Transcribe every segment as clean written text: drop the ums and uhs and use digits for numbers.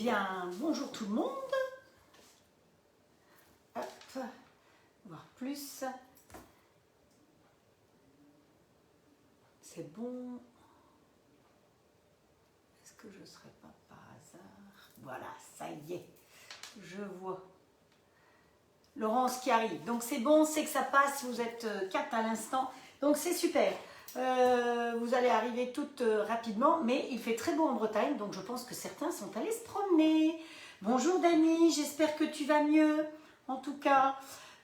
bien, bonjour tout le monde. Hop, voir plus. C'est bon. Est-ce que je ne serai pas par hasard? Voilà, ça y est. Je vois Laurence qui arrive. Donc c'est bon, c'est que ça passe. Vous êtes 4 à l'instant. Donc c'est super. Vous allez arriver toutes rapidement, mais il fait très beau en Bretagne, donc je pense que certains sont allés se promener. Bonjour Dani, j'espère que tu vas mieux, en tout cas.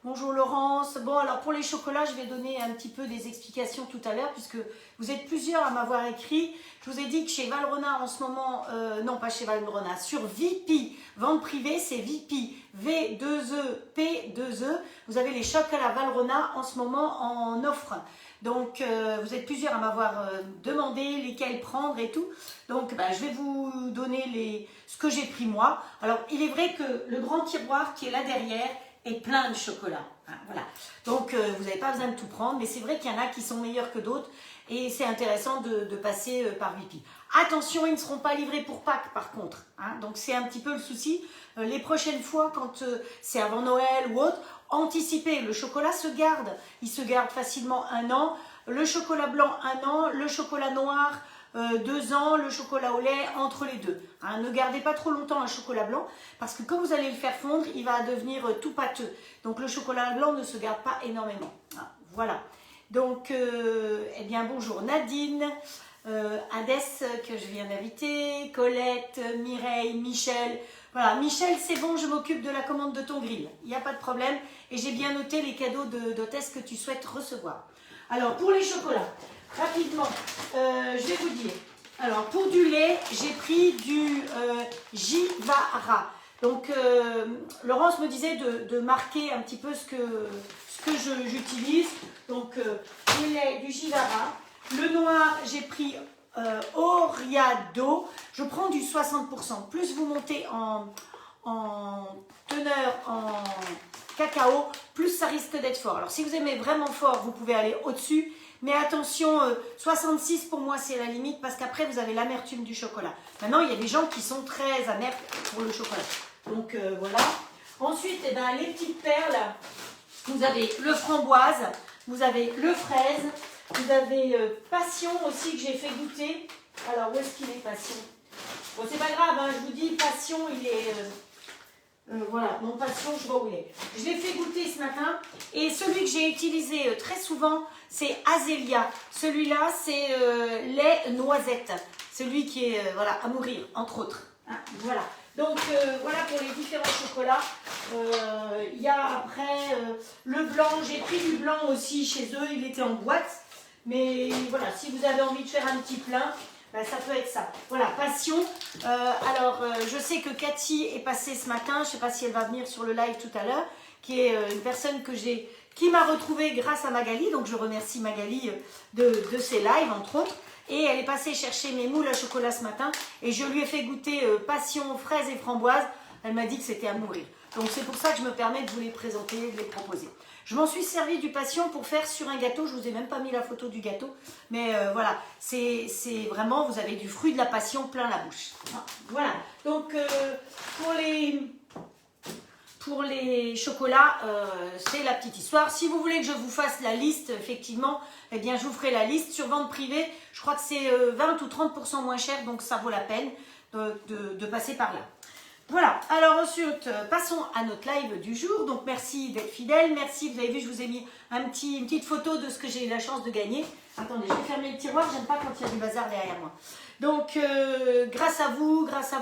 Bonjour Laurence. Bon, alors pour les chocolats, je vais donner un petit peu des explications tout à l'heure, puisque vous êtes plusieurs à m'avoir écrit. Je vous ai dit que chez Valrhona, en ce moment, non pas chez Valrhona, sur Vipi, vente privée, c'est Vipi, V2E, P2E. Vous avez les chocolats Valrhona en ce moment en offre. Donc, vous êtes plusieurs à m'avoir demandé lesquels prendre et tout. Donc, je vais vous donner ce que j'ai pris moi. Alors, il est vrai que le grand tiroir qui est là derrière est plein de chocolat. Hein, voilà. Donc, vous n'avez pas besoin de tout prendre. Mais c'est vrai qu'il y en a qui sont meilleurs que d'autres. Et c'est intéressant de passer par Vipi. Attention, ils ne seront pas livrés pour Pâques, par contre. Hein, donc, c'est un petit peu le souci. Les prochaines fois, quand c'est avant Noël ou autre, anticipez, le chocolat se garde, il se garde facilement 1 an, le chocolat blanc 1 an, le chocolat noir 2 ans, le chocolat au lait entre les deux. Hein, ne gardez pas trop longtemps un chocolat blanc parce que quand vous allez le faire fondre, il va devenir tout pâteux. Donc le chocolat blanc ne se garde pas énormément. Hein, voilà. Donc, eh bien bonjour Nadine, Hadès que je viens d'inviter, Colette, Mireille, Michel. Voilà, Michel, c'est bon, je m'occupe de la commande de ton grill. Il n'y a pas de problème. Et j'ai bien noté les cadeaux d'hôtesse que tu souhaites recevoir. Alors, pour les chocolats, rapidement, je vais vous dire. Alors, pour du lait, j'ai pris du Jivara. Donc, Laurence me disait de marquer un petit peu ce que j'utilise. Donc, du lait, du Jivara. Le noir, j'ai pris Oriado. Je prends du 60%. Plus vous montez en teneur en cacao, plus ça risque d'être fort. Alors si vous aimez vraiment fort, vous pouvez aller au-dessus. Mais attention, 66 pour moi c'est la limite parce qu'après vous avez l'amertume du chocolat. Maintenant il y a des gens qui sont très amers pour le chocolat. Donc voilà. Ensuite, eh ben, les petites perles, vous avez le framboise, vous avez le fraise, vous avez passion aussi que j'ai fait goûter. Alors où est-ce qu'il est passion? Bon c'est pas grave, hein, je vous dis passion il est... voilà, mon passion, je vois où il est. Je l'ai fait goûter ce matin et celui que j'ai utilisé très souvent, c'est Azélia. Celui-là, c'est lait noisette. Celui qui est voilà, à mourir, entre autres. Hein, voilà. Donc, voilà pour les différents chocolats. Il y a après le blanc. J'ai pris du blanc aussi chez eux. Il était en boîte. Mais voilà, si vous avez envie de faire un petit plein, ça peut être ça. Voilà, passion. Je sais que Cathy est passée ce matin. Je ne sais pas si elle va venir sur le live tout à l'heure. Qui est une personne qui m'a retrouvée grâce à Magali. Donc, je remercie Magali de ses lives, entre autres. Et elle est passée chercher mes moules à chocolat ce matin. Et je lui ai fait goûter passion, fraise et framboise. Elle m'a dit que c'était à mourir. Donc, c'est pour ça que je me permets de vous les présenter, de les proposer. Je m'en suis servi du passion pour faire sur un gâteau. Je ne vous ai même pas mis la photo du gâteau. Mais voilà, c'est vraiment, vous avez du fruit de la passion plein la bouche. Voilà, donc pour les chocolats, c'est la petite histoire. Si vous voulez que je vous fasse la liste, effectivement, eh bien, je vous ferai la liste sur vente privée. Je crois que c'est 20 ou 30% moins cher, donc ça vaut la peine de passer par là. Voilà, alors ensuite, passons à notre live du jour. Donc, merci d'être fidèle. Merci, vous avez vu, je vous ai mis une petite photo de ce que j'ai eu la chance de gagner. Attendez, je vais fermer le tiroir, j'aime pas quand il y a du bazar derrière moi. Donc, grâce à vous, grâce à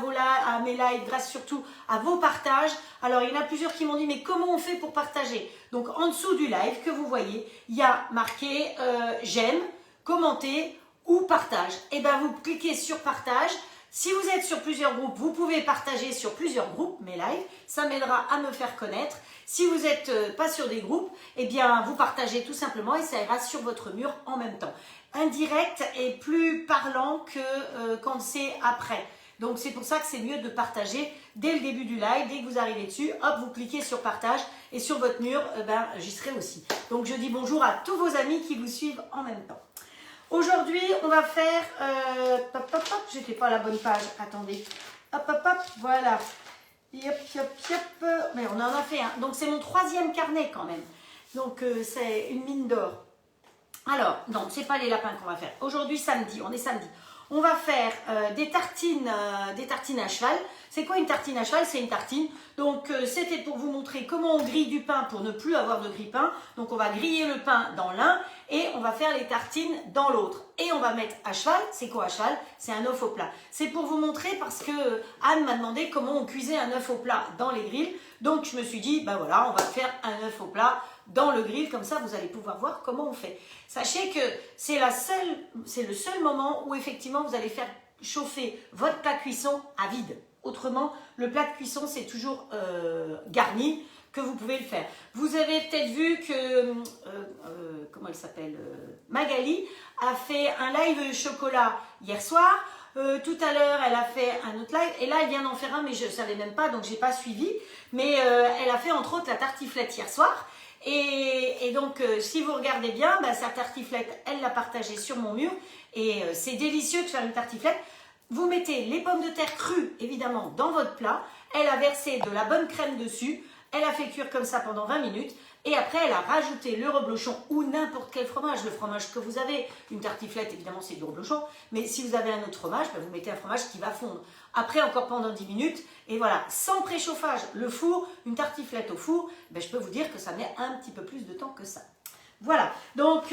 à mes lives, grâce surtout à vos partages. Alors, il y en a plusieurs qui m'ont dit, mais comment on fait pour partager? Donc, en dessous du live que vous voyez, il y a marqué j'aime, commenter ou partage. Et bien, vous cliquez sur partage. Si vous êtes sur plusieurs groupes, vous pouvez partager sur plusieurs groupes mes lives. Ça m'aidera à me faire connaître. Si vous n'êtes pas sur des groupes, eh bien, vous partagez tout simplement et ça ira sur votre mur en même temps. Un direct est plus parlant que quand c'est après. Donc, c'est pour ça que c'est mieux de partager dès le début du live. Dès que vous arrivez dessus, hop, vous cliquez sur partage et sur votre mur, j'y serai aussi. Donc, je dis bonjour à tous vos amis qui vous suivent en même temps. Aujourd'hui, on va faire... j'étais pas à la bonne page, attendez. Hop, hop, hop, voilà. Yop, yop, yop. Mais on en a fait un. Donc c'est mon 3e carnet quand même. Donc c'est une mine d'or. Alors, non, c'est pas les lapins qu'on va faire. Aujourd'hui, samedi, on est samedi. On va faire des tartines à cheval. C'est quoi une tartine à cheval? C'est une tartine. Donc, c'était pour vous montrer comment on grille du pain pour ne plus avoir de grille-pain. Donc, on va griller le pain dans l'un et on va faire les tartines dans l'autre. Et on va mettre à cheval. C'est quoi à cheval? C'est un œuf au plat. C'est pour vous montrer parce que Anne m'a demandé comment on cuisait un œuf au plat dans les grilles. Donc, je me suis dit, ben voilà, on va faire un œuf au plat dans le grill, comme ça vous allez pouvoir voir comment on fait. Sachez que c'est le seul moment où effectivement vous allez faire chauffer votre plat de cuisson à vide. Autrement, le plat de cuisson c'est toujours garni que vous pouvez le faire. Vous avez peut-être vu que, comment elle s'appelle, Magali a fait un live chocolat hier soir. Tout à l'heure, elle a fait un autre live et là, elle vient d'en faire un, mais je ne savais même pas, donc je n'ai pas suivi. Mais elle a fait entre autres la tartiflette hier soir. Et donc, si vous regardez bien, bah, sa tartiflette, elle l'a partagée sur mon mur. Et c'est délicieux de faire une tartiflette. Vous mettez les pommes de terre crues, évidemment, dans votre plat. Elle a versé de la bonne crème dessus. Elle a fait cuire comme ça pendant 20 minutes. Et après, elle a rajouté le reblochon ou n'importe quel fromage, le fromage que vous avez. Une tartiflette, évidemment, c'est du reblochon. Mais si vous avez un autre fromage, bah, vous mettez un fromage qui va fondre. Après, encore pendant 10 minutes. Et voilà, sans préchauffage, le four, une tartiflette au four, bah, je peux vous dire que ça met un petit peu plus de temps que ça. Voilà, donc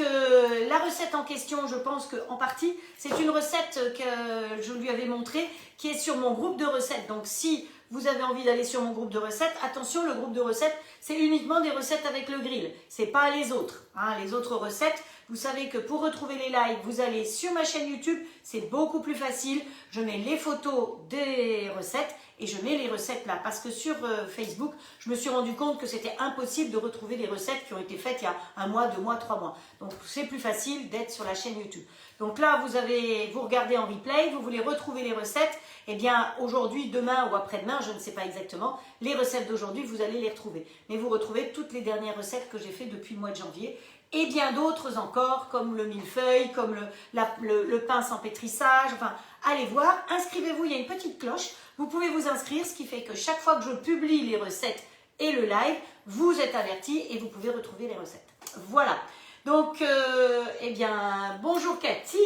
la recette en question, je pense qu'en partie, c'est une recette que je lui avais montrée, qui est sur mon groupe de recettes. Donc si vous avez envie d'aller sur mon groupe de recettes, attention, le groupe de recettes, c'est uniquement des recettes avec le grill. C'est pas les autres. Hein. Les autres recettes, vous savez que pour retrouver les lives, vous allez sur ma chaîne YouTube, c'est beaucoup plus facile. Je mets les photos des recettes et je mets les recettes là. Parce que sur Facebook, je me suis rendu compte que c'était impossible de retrouver les recettes qui ont été faites il y a 1 mois, 2 mois, 3 mois. Donc c'est plus facile d'être sur la chaîne YouTube. Donc là, vous regardez en replay, vous voulez retrouver les recettes. Eh bien, aujourd'hui, demain ou après-demain, je ne sais pas exactement, les recettes d'aujourd'hui, vous allez les retrouver. Mais vous retrouvez toutes les dernières recettes que j'ai fait depuis le mois de janvier. Et bien d'autres encore, comme le millefeuille, comme le pain sans pétrissage. Enfin, allez voir, inscrivez-vous, il y a une petite cloche. Vous pouvez vous inscrire, ce qui fait que chaque fois que je publie les recettes et le live, vous êtes avertis et vous pouvez retrouver les recettes. Voilà. Donc, eh bien, bonjour Cathy.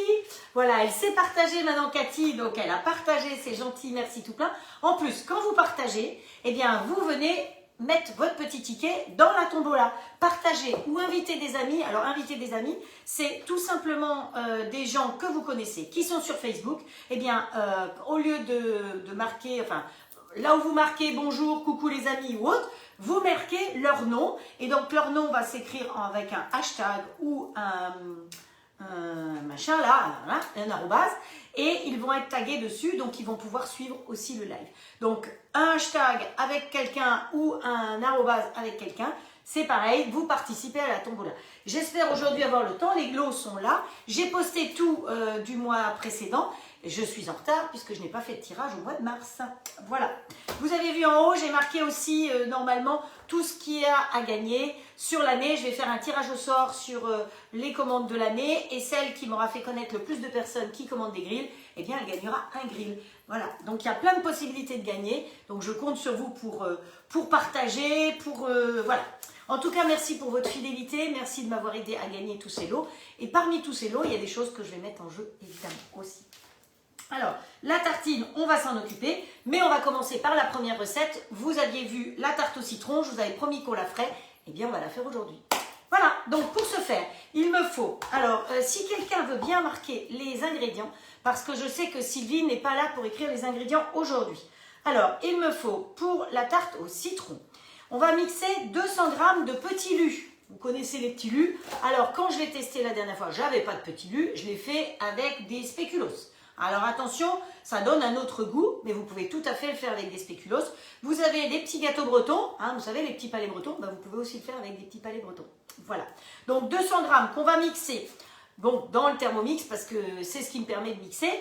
Voilà, elle s'est partagée maintenant Cathy, donc elle a partagé, c'est gentil, merci tout plein. En plus, quand vous partagez, eh bien, vous venez mettre votre petit ticket dans la tombola. Partagez ou invitez des amis. Alors, inviter des amis, c'est tout simplement des gens que vous connaissez, qui sont sur Facebook. Eh bien, au lieu de marquer, enfin, là où vous marquez bonjour, coucou les amis ou autre, vous marquez leur nom. Et donc, leur nom va s'écrire avec un hashtag ou un machin là, un arrobase. Et ils vont être tagués dessus, donc ils vont pouvoir suivre aussi le live. Donc, un hashtag avec quelqu'un ou un arrobase avec quelqu'un, c'est pareil, vous participez à la tombola. J'espère aujourd'hui avoir le temps, les lots sont là. J'ai posté tout du mois précédent. Je suis en retard puisque je n'ai pas fait de tirage au mois de mars. Voilà. Vous avez vu en haut, j'ai marqué aussi normalement tout ce qu'il y a à gagner sur l'année. Je vais faire un tirage au sort sur les commandes de l'année et celle qui m'aura fait connaître le plus de personnes qui commandent des grilles, eh bien elle gagnera un grill. Voilà. Donc il y a plein de possibilités de gagner. Donc je compte sur vous pour partager, voilà. En tout cas, merci pour votre fidélité. Merci de m'avoir aidé à gagner tous ces lots. Et parmi tous ces lots, il y a des choses que je vais mettre en jeu évidemment aussi. Alors, la tartine, on va s'en occuper, mais on va commencer par la première recette. Vous aviez vu la tarte au citron, je vous avais promis qu'on la ferait, eh bien on va la faire aujourd'hui. Voilà, donc pour ce faire, il me faut, alors si quelqu'un veut bien marquer les ingrédients, parce que je sais que Sylvie n'est pas là pour écrire les ingrédients aujourd'hui. Alors, il me faut pour la tarte au citron, on va mixer 200 g de petits lus. Vous connaissez les petits lus. Alors, quand je l'ai testé la dernière fois, j'avais pas de petits lus, je l'ai fait avec des spéculoos. Alors attention, ça donne un autre goût, mais vous pouvez tout à fait le faire avec des spéculoos. Vous avez des petits gâteaux bretons, hein, vous savez les petits palais bretons, ben vous pouvez aussi le faire avec des petits palais bretons. Voilà, donc 200 g qu'on va mixer bon, dans le Thermomix parce que c'est ce qui me permet de mixer.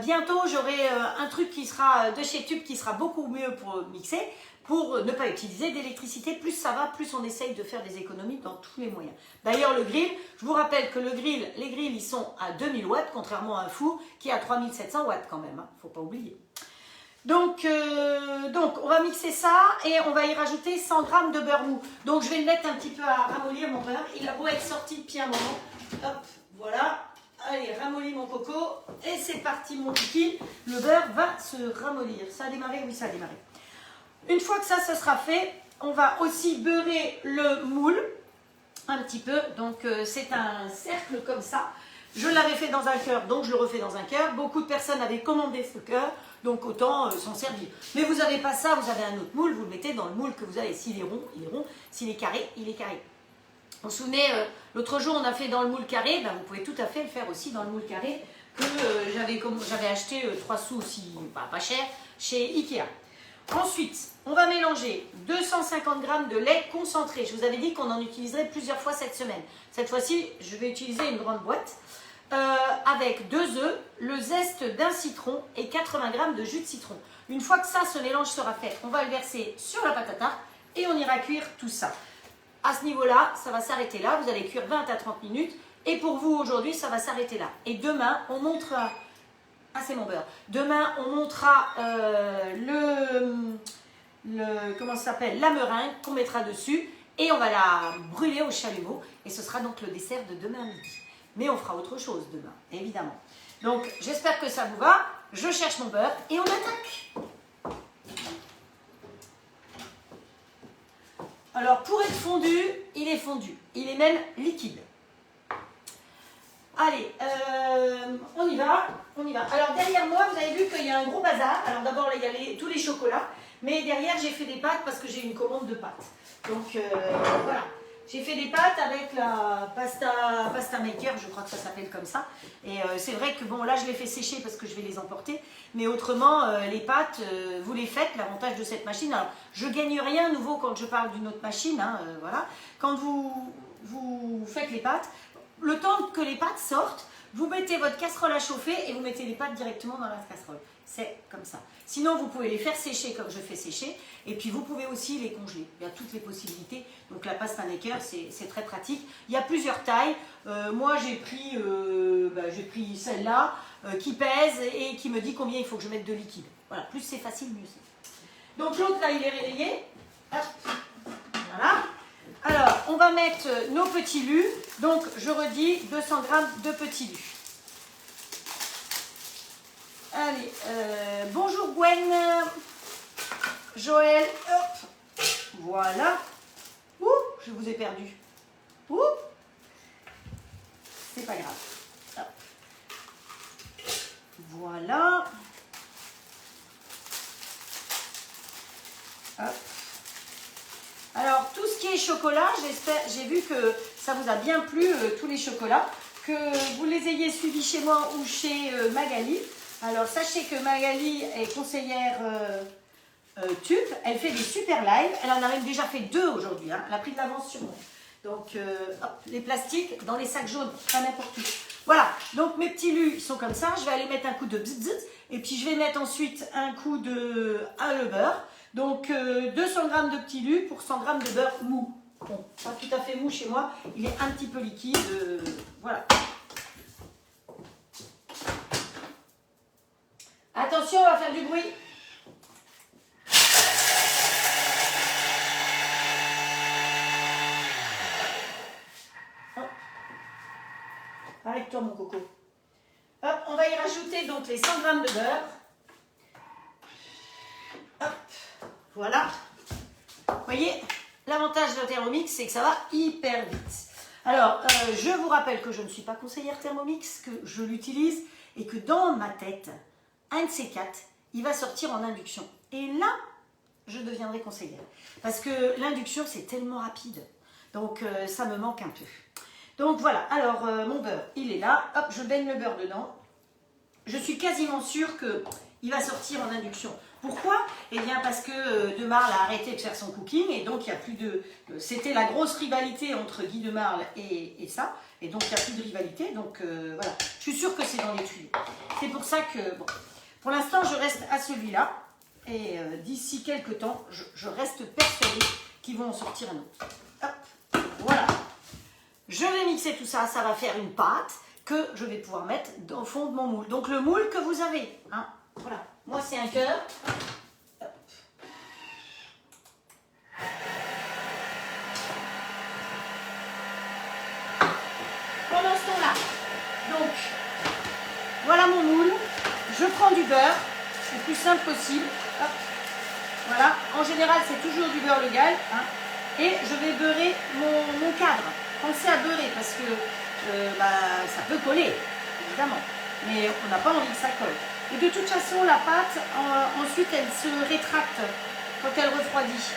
Bientôt j'aurai un truc qui sera de chez Tube qui sera beaucoup mieux pour mixer, pour ne pas utiliser d'électricité. Plus ça va, plus on essaye de faire des économies dans tous les moyens. D'ailleurs, le grill, je vous rappelle que les grilles, ils sont à 2000 watts, contrairement à un four qui est à 3700 watts quand même. Faut pas oublier. Donc, on va mixer ça et on va y rajouter 100 g de beurre mou. Donc, je vais le mettre un petit peu à ramollir mon beurre. Il a beau être sorti depuis un moment. Hop, voilà. Allez, ramollis mon coco. Et c'est parti, mon kiki. Le beurre va se ramollir. Ça a démarré? Oui, ça a démarré. Une fois que ça sera fait, on va aussi beurrer le moule. Un petit peu. Donc, c'est un cercle comme ça. Je l'avais fait dans un cœur, donc je le refais dans un cœur. Beaucoup de personnes avaient commandé ce cœur, donc autant s'en servir. Mais vous n'avez pas ça, vous avez un autre moule, vous le mettez dans le moule que vous avez. S'il est rond, il est rond. S'il est carré, il est carré. Vous vous souvenez, l'autre jour, on a fait dans le moule carré. Ben, vous pouvez tout à fait le faire aussi dans le moule carré que j'avais acheté 3 sous aussi, pas cher, chez Ikea. Ensuite, on va mélanger 250 g de lait concentré. Je vous avais dit qu'on en utiliserait plusieurs fois cette semaine. Cette fois-ci, je vais utiliser une grande boîte. Avec 2 œufs, le zeste d'un citron et 80 g de jus de citron. Une fois que ça, ce mélange sera fait, on va le verser sur la pâte à tarte et on ira cuire tout ça. À ce niveau-là, ça va s'arrêter là. Vous allez cuire 20 à 30 minutes. Et pour vous, aujourd'hui, ça va s'arrêter là. Et demain, on montrera... Ah, c'est mon beurre. Demain, on montera comment ça s'appelle, la meringue qu'on mettra dessus. Et on va la brûler au chalumeau. Et ce sera donc le dessert de demain midi. Mais on fera autre chose demain, évidemment. Donc, j'espère que ça vous va. Je cherche mon beurre et on attaque. Alors, pour être fondu, il est fondu. Il est même liquide. Allez, on y va, on y va. Alors, derrière moi, vous avez vu qu'il y a un gros bazar. Alors, d'abord, il y a tous les chocolats. Mais derrière, j'ai fait des pâtes parce que j'ai une commande de pâtes. Donc, voilà. J'ai fait des pâtes avec la pasta maker, je crois que ça s'appelle comme ça. Et c'est vrai que bon, là je les fais sécher parce que je vais les emporter. Mais autrement, les pâtes, vous les faites. L'avantage de cette machine, alors je gagne rien nouveau quand je parle d'une autre machine. Hein, voilà. Quand vous faites les pâtes, le temps que les pâtes sortent, vous mettez votre casserole à chauffer et vous mettez les pâtes directement dans la casserole. C'est comme ça. Sinon, vous pouvez les faire sécher comme je fais sécher. Et puis, vous pouvez aussi les congeler. Il y a toutes les possibilités. Donc, la pasta maker, c'est très pratique. Il y a plusieurs tailles. Moi, j'ai pris celle-là qui pèse et qui me dit combien il faut que je mette de liquide. Voilà. Plus c'est facile, mieux c'est. Donc, l'autre, là, il est réveillé. Hop. Voilà. Alors, on va mettre nos petits lus. Donc, je redis 200 g de petits lus. Allez, bonjour Gwen, Joël, hop, voilà. Ouh, je vous ai perdu. Ouh, c'est pas grave. Hop. Voilà. Hop. Alors, tout ce qui est chocolat, j'ai vu que ça vous a bien plu, tous les chocolats, que vous les ayez suivis chez moi ou chez Magali. Alors, sachez que Magali est conseillère TUP. Elle fait des super lives. Elle en a même déjà fait 2 aujourd'hui. Hein. Elle a pris de l'avance sur moi. Donc, hop, les plastiques dans les sacs jaunes, pas n'importe où. Voilà. Donc, mes petits lus, ils sont comme ça. Je vais aller mettre un coup de bzz, bzz. Et puis, je vais mettre ensuite un coup de le beurre. Donc, 200 g de petits lus pour 100 g de beurre mou. Bon, pas tout à fait mou chez moi. Il est un petit peu liquide. Voilà. Attention, on va faire du bruit. Arrête-toi mon coco. Hop, on va y rajouter donc les 100 g de beurre. Hop, voilà. Vous voyez, l'avantage de Thermomix, c'est que ça va hyper vite. Alors, je vous rappelle que je ne suis pas conseillère Thermomix, que je l'utilise et que dans ma tête, un de ces 4, il va sortir en induction. Et là, je deviendrai conseillère. Parce que l'induction, c'est tellement rapide. Donc, ça me manque un peu. Donc, voilà. Alors, mon beurre, il est là. Hop, je baigne le beurre dedans. Je suis quasiment sûre qu'il va sortir en induction. Pourquoi? Eh bien, parce que De Marle a arrêté de faire son cooking. Et donc, il n'y a plus de... C'était la grosse rivalité entre Guy De Marle et ça. Et donc, il n'y a plus de rivalité. Donc, voilà. Je suis sûre que c'est dans les tuyaux. C'est pour ça que... Bon, pour l'instant, je reste à celui-là. Et d'ici quelques temps, je reste persuadée qu'ils vont en sortir un autre. Hop, voilà. Je vais mixer tout ça. Ça va faire une pâte que je vais pouvoir mettre au fond de mon moule. Donc, le moule que vous avez. Hein, voilà. Moi, c'est un cœur. Pendant ce temps-là, donc, voilà mon moule. Je prends du beurre, le plus simple possible. Hop. Voilà, en général, c'est toujours du beurre légal. Hein. Et je vais beurrer mon cadre. Pensez à beurrer parce que ça peut coller, évidemment. Mais on n'a pas envie que ça colle. Et de toute façon, la pâte, ensuite, elle se rétracte quand elle refroidit.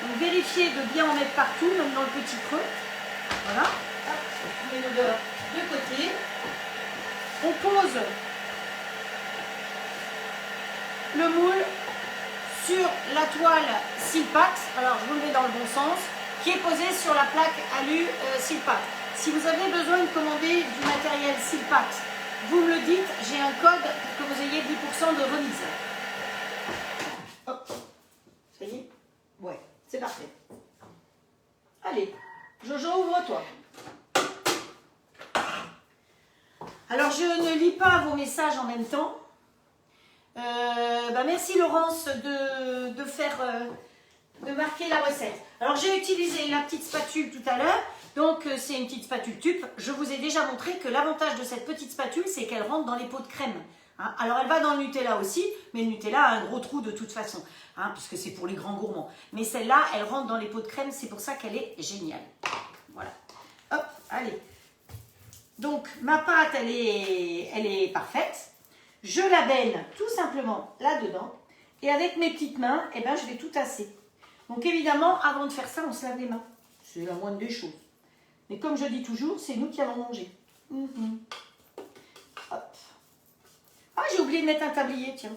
Donc, vérifiez de bien en mettre partout, même dans le petit creux. Voilà. Hop, on met le beurre de côté. On pose le moule sur la toile Silpat. Alors, je vous le mets dans le bon sens, qui est posée sur la plaque alu Silpat. Si vous avez besoin de commander du matériel Silpat, vous me le dites, j'ai un code pour que vous ayez 10% de remise. Hop, ça y est? Ouais, c'est parfait. Allez, Jojo, ouvre-toi. Alors, je ne lis pas vos messages en même temps. Merci Laurence de marquer la recette. Alors, j'ai utilisé la petite spatule tout à l'heure. Donc, c'est une petite spatule tube. Je vous ai déjà montré que l'avantage de cette petite spatule, c'est qu'elle rentre dans les pots de crème. Hein, alors, elle va dans le Nutella aussi, mais le Nutella a un gros trou de toute façon, hein, puisque c'est pour les grands gourmands. Mais celle-là, elle rentre dans les pots de crème, c'est pour ça qu'elle est géniale. Voilà. Hop, allez. Donc, ma pâte, elle est parfaite. Je la baigne tout simplement là-dedans. Et avec mes petites mains, je vais tout tasser. Donc, évidemment, avant de faire ça, on se lave les mains. C'est la moindre des choses. Mais comme je dis toujours, c'est nous qui allons manger. Hop. Ah, j'ai oublié de mettre un tablier, tiens.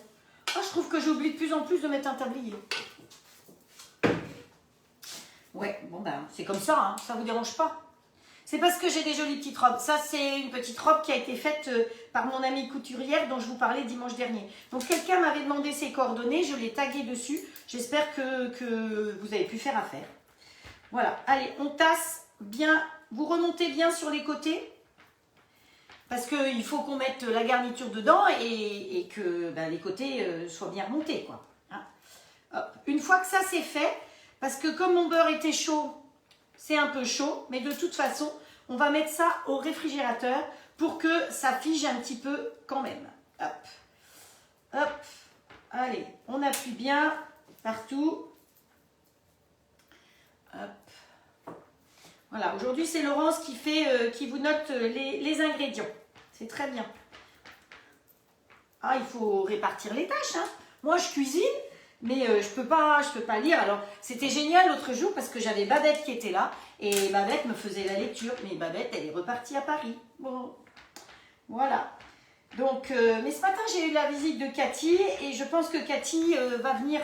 Ah, je trouve que j'oublie de plus en plus de mettre un tablier. Ouais, bon c'est comme ça, hein, ça ne vous dérange pas. C'est parce que j'ai des jolies petites robes. Ça, c'est une petite robe qui a été faite par mon amie couturière dont je vous parlais dimanche dernier. Donc, quelqu'un m'avait demandé ses coordonnées, je l'ai tagué dessus. J'espère que vous avez pu faire affaire. Voilà, allez, on tasse bien. Vous remontez bien sur les côtés. Parce qu'il faut qu'on mette la garniture dedans et que les côtés soient bien remontés, quoi. Hein. Hop. Une fois que ça c'est fait, parce que comme mon beurre était chaud, c'est un peu chaud, mais de toute façon, on va mettre ça au réfrigérateur pour que ça fige un petit peu quand même. Hop. Hop. Allez, on appuie bien partout. Hop. Voilà, aujourd'hui c'est Laurence qui vous note les ingrédients. C'est très bien. Ah, il faut répartir les tâches. Hein. Moi, je cuisine, mais je peux pas lire. Alors, c'était génial l'autre jour parce que j'avais Babette qui était là et Babette me faisait la lecture. Mais Babette, elle est repartie à Paris. Bon, voilà. Donc, mais ce matin, j'ai eu la visite de Cathy et je pense que Cathy va venir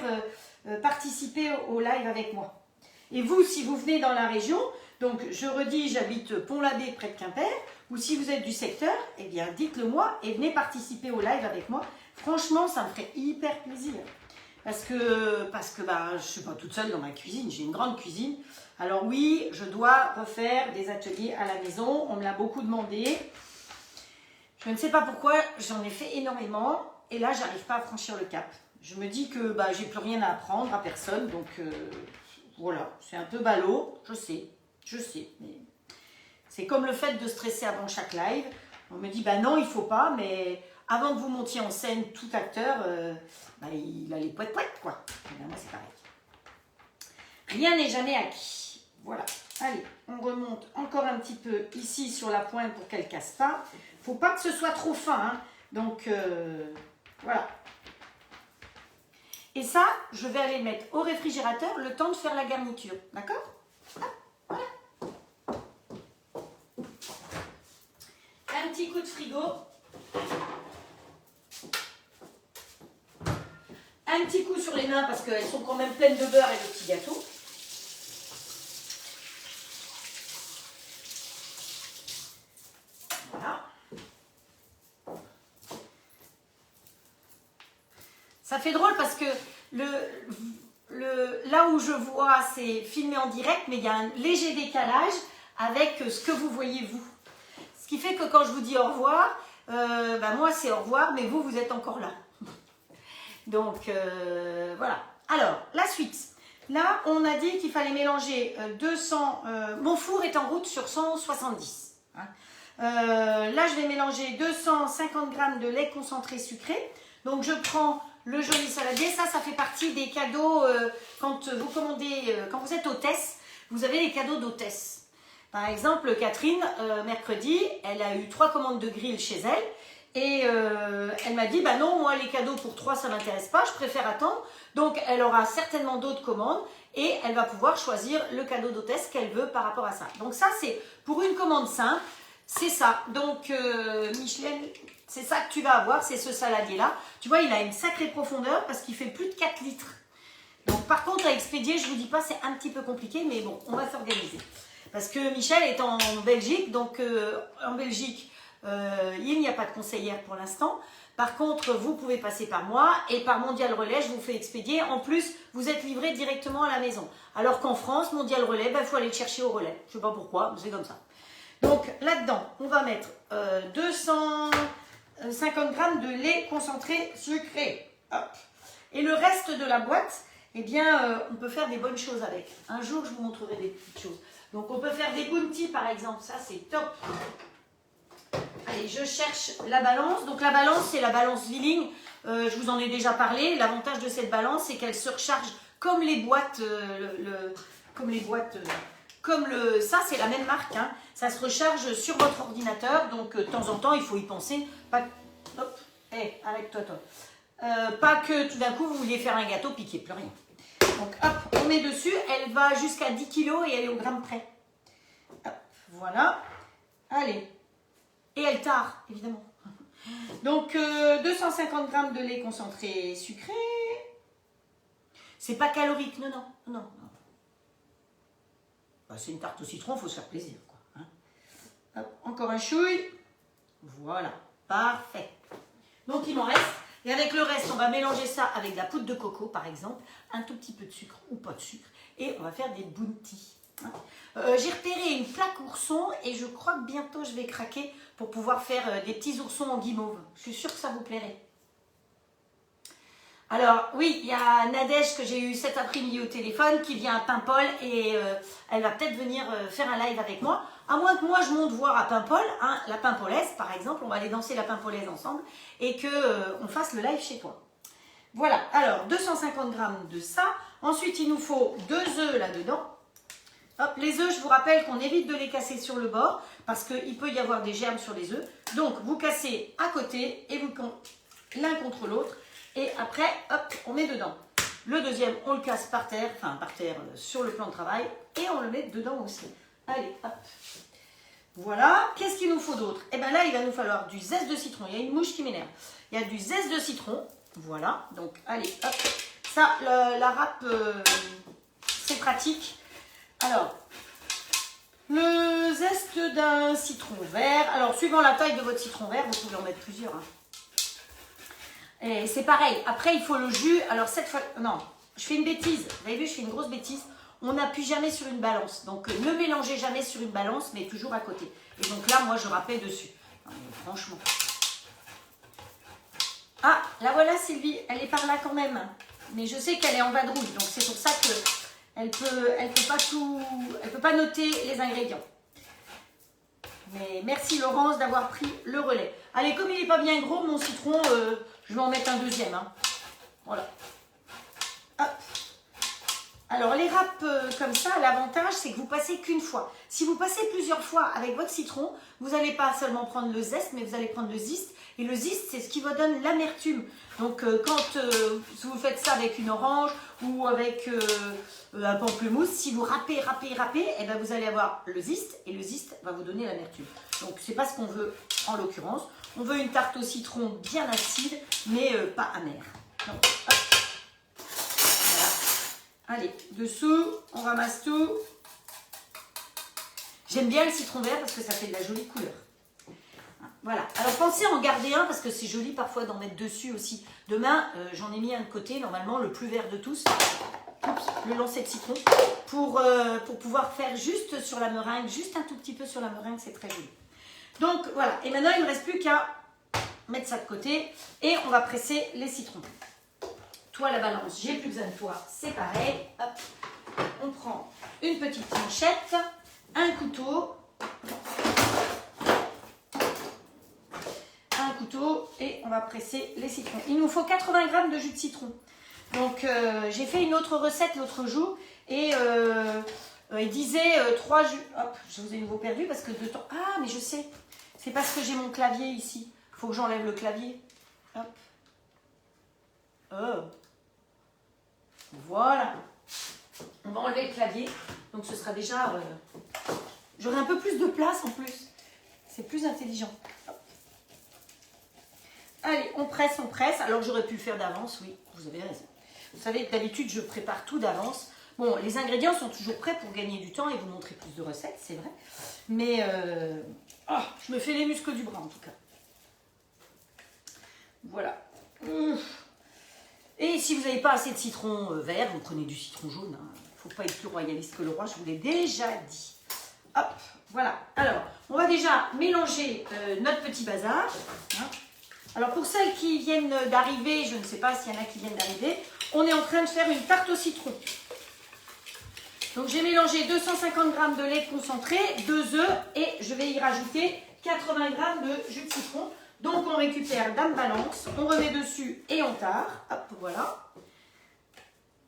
participer au live avec moi. Et vous, si vous venez dans la région, donc je redis, j'habite Pont-l'Abbé près de Quimper, ou si vous êtes du secteur, eh bien dites-le moi et venez participer au live avec moi. Franchement, ça me ferait hyper plaisir. Parce que je ne suis pas toute seule dans ma cuisine, j'ai une grande cuisine. Alors oui, je dois refaire des ateliers à la maison, on me l'a beaucoup demandé. Je ne sais pas pourquoi, j'en ai fait énormément et là, j'arrive pas à franchir le cap. Je me dis que j'ai plus rien à apprendre à personne, donc voilà, c'est un peu ballot, je sais, mais c'est comme le fait de stresser avant chaque live. On me dit, non, il faut pas, mais avant que vous montiez en scène, tout acteur, il a les poètes-poètes, quoi. Et moi, c'est pareil. Rien n'est jamais acquis. Voilà. Allez, on remonte encore un petit peu ici sur la pointe pour qu'elle ne casse pas. Il ne faut pas que ce soit trop fin, hein. Donc, voilà. Et ça, je vais aller le mettre au réfrigérateur le temps de faire la garniture. D'accord ? Voilà. Un petit coup de frigo. Un petit coup sur les mains parce qu'elles sont quand même pleines de beurre et de petits gâteaux. Voilà. Ça fait drôle parce que là où je vois, c'est filmé en direct, mais il y a un léger décalage avec ce que vous voyez vous. Ce qui fait que quand je vous dis au revoir, moi c'est au revoir, mais vous êtes encore là. Donc, voilà. Alors, la suite. Là, on a dit qu'il fallait mélanger 200... mon four est en route sur 170. Hein. Là, je vais mélanger 250 g de lait concentré sucré. Donc, je prends le joli saladier. Ça fait partie des cadeaux quand vous commandez, quand vous êtes hôtesse, vous avez les cadeaux d'hôtesse. Par exemple, Catherine, mercredi, elle a eu 3 commandes de grill chez elle. Et elle m'a dit, bah non, moi les cadeaux pour 3, ça ne m'intéresse pas, je préfère attendre. Donc elle aura certainement d'autres commandes et elle va pouvoir choisir le cadeau d'hôtesse qu'elle veut par rapport à ça. Donc ça, c'est pour une commande simple, c'est ça. Donc Micheline, c'est ça que tu vas avoir, c'est ce saladier-là. Tu vois, il a une sacrée profondeur parce qu'il fait plus de 4 litres. Donc par contre, à expédier, je ne vous dis pas, c'est un petit peu compliqué, mais bon, on va s'organiser. Parce que Michel est en Belgique, donc en Belgique, il n'y a pas de conseillère pour l'instant. Par contre, vous pouvez passer par moi et par Mondial Relais, je vous fais expédier. En plus, vous êtes livré directement à la maison. Alors qu'en France, Mondial Relais, il faut aller le chercher au relais. Je ne sais pas pourquoi, mais c'est comme ça. Donc là-dedans, on va mettre 250 g de lait concentré sucré. Hop. Et le reste de la boîte, eh bien, on peut faire des bonnes choses avec. Un jour, je vous montrerai des petites choses. Donc, on peut faire des bounty, par exemple. Ça, c'est top. Allez, je cherche la balance. Donc, la balance, c'est la balance Villing. Je vous en ai déjà parlé. L'avantage de cette balance, c'est qu'elle se recharge comme les boîtes. Ça, c'est la même marque. Hein. Ça se recharge sur votre ordinateur. Donc, de temps en temps, il faut y penser. Pas... Hop. Arrête-toi, toi. Pas que tout d'un coup, vous vouliez faire un gâteau, piqué, plus rien. Donc, hop, on met dessus. Elle va jusqu'à 10 kg et elle est au gramme près. Hop, voilà. Allez. Et elle tard, évidemment. Donc, 250 g de lait concentré sucré. C'est pas calorique, non. Bah, c'est une tarte au citron, il faut se faire plaisir, quoi. Hein. Hop, encore un chouille. Voilà, parfait. Donc, il m'en reste. Et avec le reste, on va mélanger ça avec de la poudre de coco, par exemple, un tout petit peu de sucre ou pas de sucre, et on va faire des bounty. Hein. J'ai repéré une plaque ourson et je crois que bientôt je vais craquer pour pouvoir faire des petits oursons en guimauve. Je suis sûre que ça vous plairait. Alors oui, il y a Nadège que j'ai eu cet après-midi au téléphone qui vient à Paimpol et elle va peut-être venir faire un live avec moi. À moins que moi je monte voir à Paimpol, hein, la Paimpolaise par exemple, on va aller danser la Paimpolaise ensemble et que on fasse le live chez toi. Voilà, alors 250 g de ça. Ensuite il nous faut 2 œufs là-dedans. Hop, les œufs, je vous rappelle qu'on évite de les casser sur le bord parce qu'il peut y avoir des germes sur les œufs. Donc vous cassez à côté et vous l'un contre l'autre. Et après, hop, on met dedans. Le deuxième, on le casse par terre, sur le plan de travail. Et on le met dedans aussi. Allez, hop. Voilà. Qu'est-ce qu'il nous faut d'autre? Et bien là, il va nous falloir du zeste de citron. Il y a une mouche qui m'énerve. Il y a du zeste de citron. Voilà. Donc, allez, hop. Ça, la râpe, c'est pratique. Alors, le zeste d'un citron vert. Alors, suivant la taille de votre citron vert, vous pouvez en mettre plusieurs. Hein. Et c'est pareil, après il faut le jus. Alors cette fois, non, je fais une bêtise. Vous avez vu, je fais une grosse bêtise. On n'appuie jamais sur une balance. Donc ne mélangez jamais sur une balance, mais toujours à côté. Et donc là, moi je râpais dessus. Non, mais franchement. Ah, la voilà Sylvie, elle est par là quand même. Mais je sais qu'elle est en vadrouille, donc c'est pour ça qu'elle peut pas noter les ingrédients. Mais merci Laurence d'avoir pris le relais. Allez, comme il n'est pas bien gros, mon citron, je vais en mettre un deuxième. Hein. Voilà. Hop. Alors, les râpes comme ça, l'avantage, c'est que vous passez qu'une fois. Si vous passez plusieurs fois avec votre citron, vous n'allez pas seulement prendre le zeste, mais vous allez prendre le zeste. Et le zeste, c'est ce qui vous donne l'amertume. Donc, quand vous faites ça avec une orange ou avec un pamplemousse, si vous râpez, eh ben, vous allez avoir le zeste et le zeste va vous donner l'amertume. Donc, c'est pas ce qu'on veut en l'occurrence. On veut une tarte au citron bien acide, mais pas amère. Donc, hop. Voilà. Allez, dessous, on ramasse tout. J'aime bien le citron vert parce que ça fait de la jolie couleur. Voilà. Alors, pensez à en garder un parce que c'est joli parfois d'en mettre dessus aussi. Demain, j'en ai mis un de côté, normalement, le plus vert de tous. Oups, le lancer de citron. Pour pouvoir faire juste sur la meringue, juste un tout petit peu sur la meringue, c'est très joli. Donc, voilà. Et maintenant, il ne me reste plus qu'à mettre ça de côté et on va presser les citrons. Toi la balance, j'ai plus besoin de toi, c'est pareil. Hop, on prend une petite manchette, un couteau et on va presser les citrons. Il nous faut 80 g de jus de citron. Donc j'ai fait une autre recette l'autre jour et il disait 3 jus. Hop, je vous ai nouveau perdu parce que de temps. Ah, mais je sais, c'est parce que j'ai mon clavier ici. Il faut que j'enlève le clavier. Hop. Oh. Voilà. On va enlever le clavier. Donc ce sera déjà. J'aurai un peu plus de place en plus. C'est plus intelligent. Hop. Allez, on presse, on presse. Alors j'aurais pu le faire d'avance, oui, vous avez raison. Vous savez que d'habitude, je prépare tout d'avance. Bon, les ingrédients sont toujours prêts pour gagner du temps et vous montrer plus de recettes, c'est vrai. Mais je me fais les muscles du bras en tout cas. Voilà. Et si vous n'avez pas assez de citron vert, vous prenez du citron jaune. Il ne faut pas être plus royaliste que le roi, je vous l'ai déjà dit. Hop, voilà. Alors, on va déjà mélanger notre petit bazar. Hein. Alors, pour celles qui viennent d'arriver, je ne sais pas s'il y en a qui viennent d'arriver, on est en train de faire une tarte au citron. Donc, j'ai mélangé 250 g de lait concentré, 2 œufs et je vais y rajouter 80 g de jus de citron. Donc, on récupère Dame Balance, on remet dessus et on tare. Hop, voilà.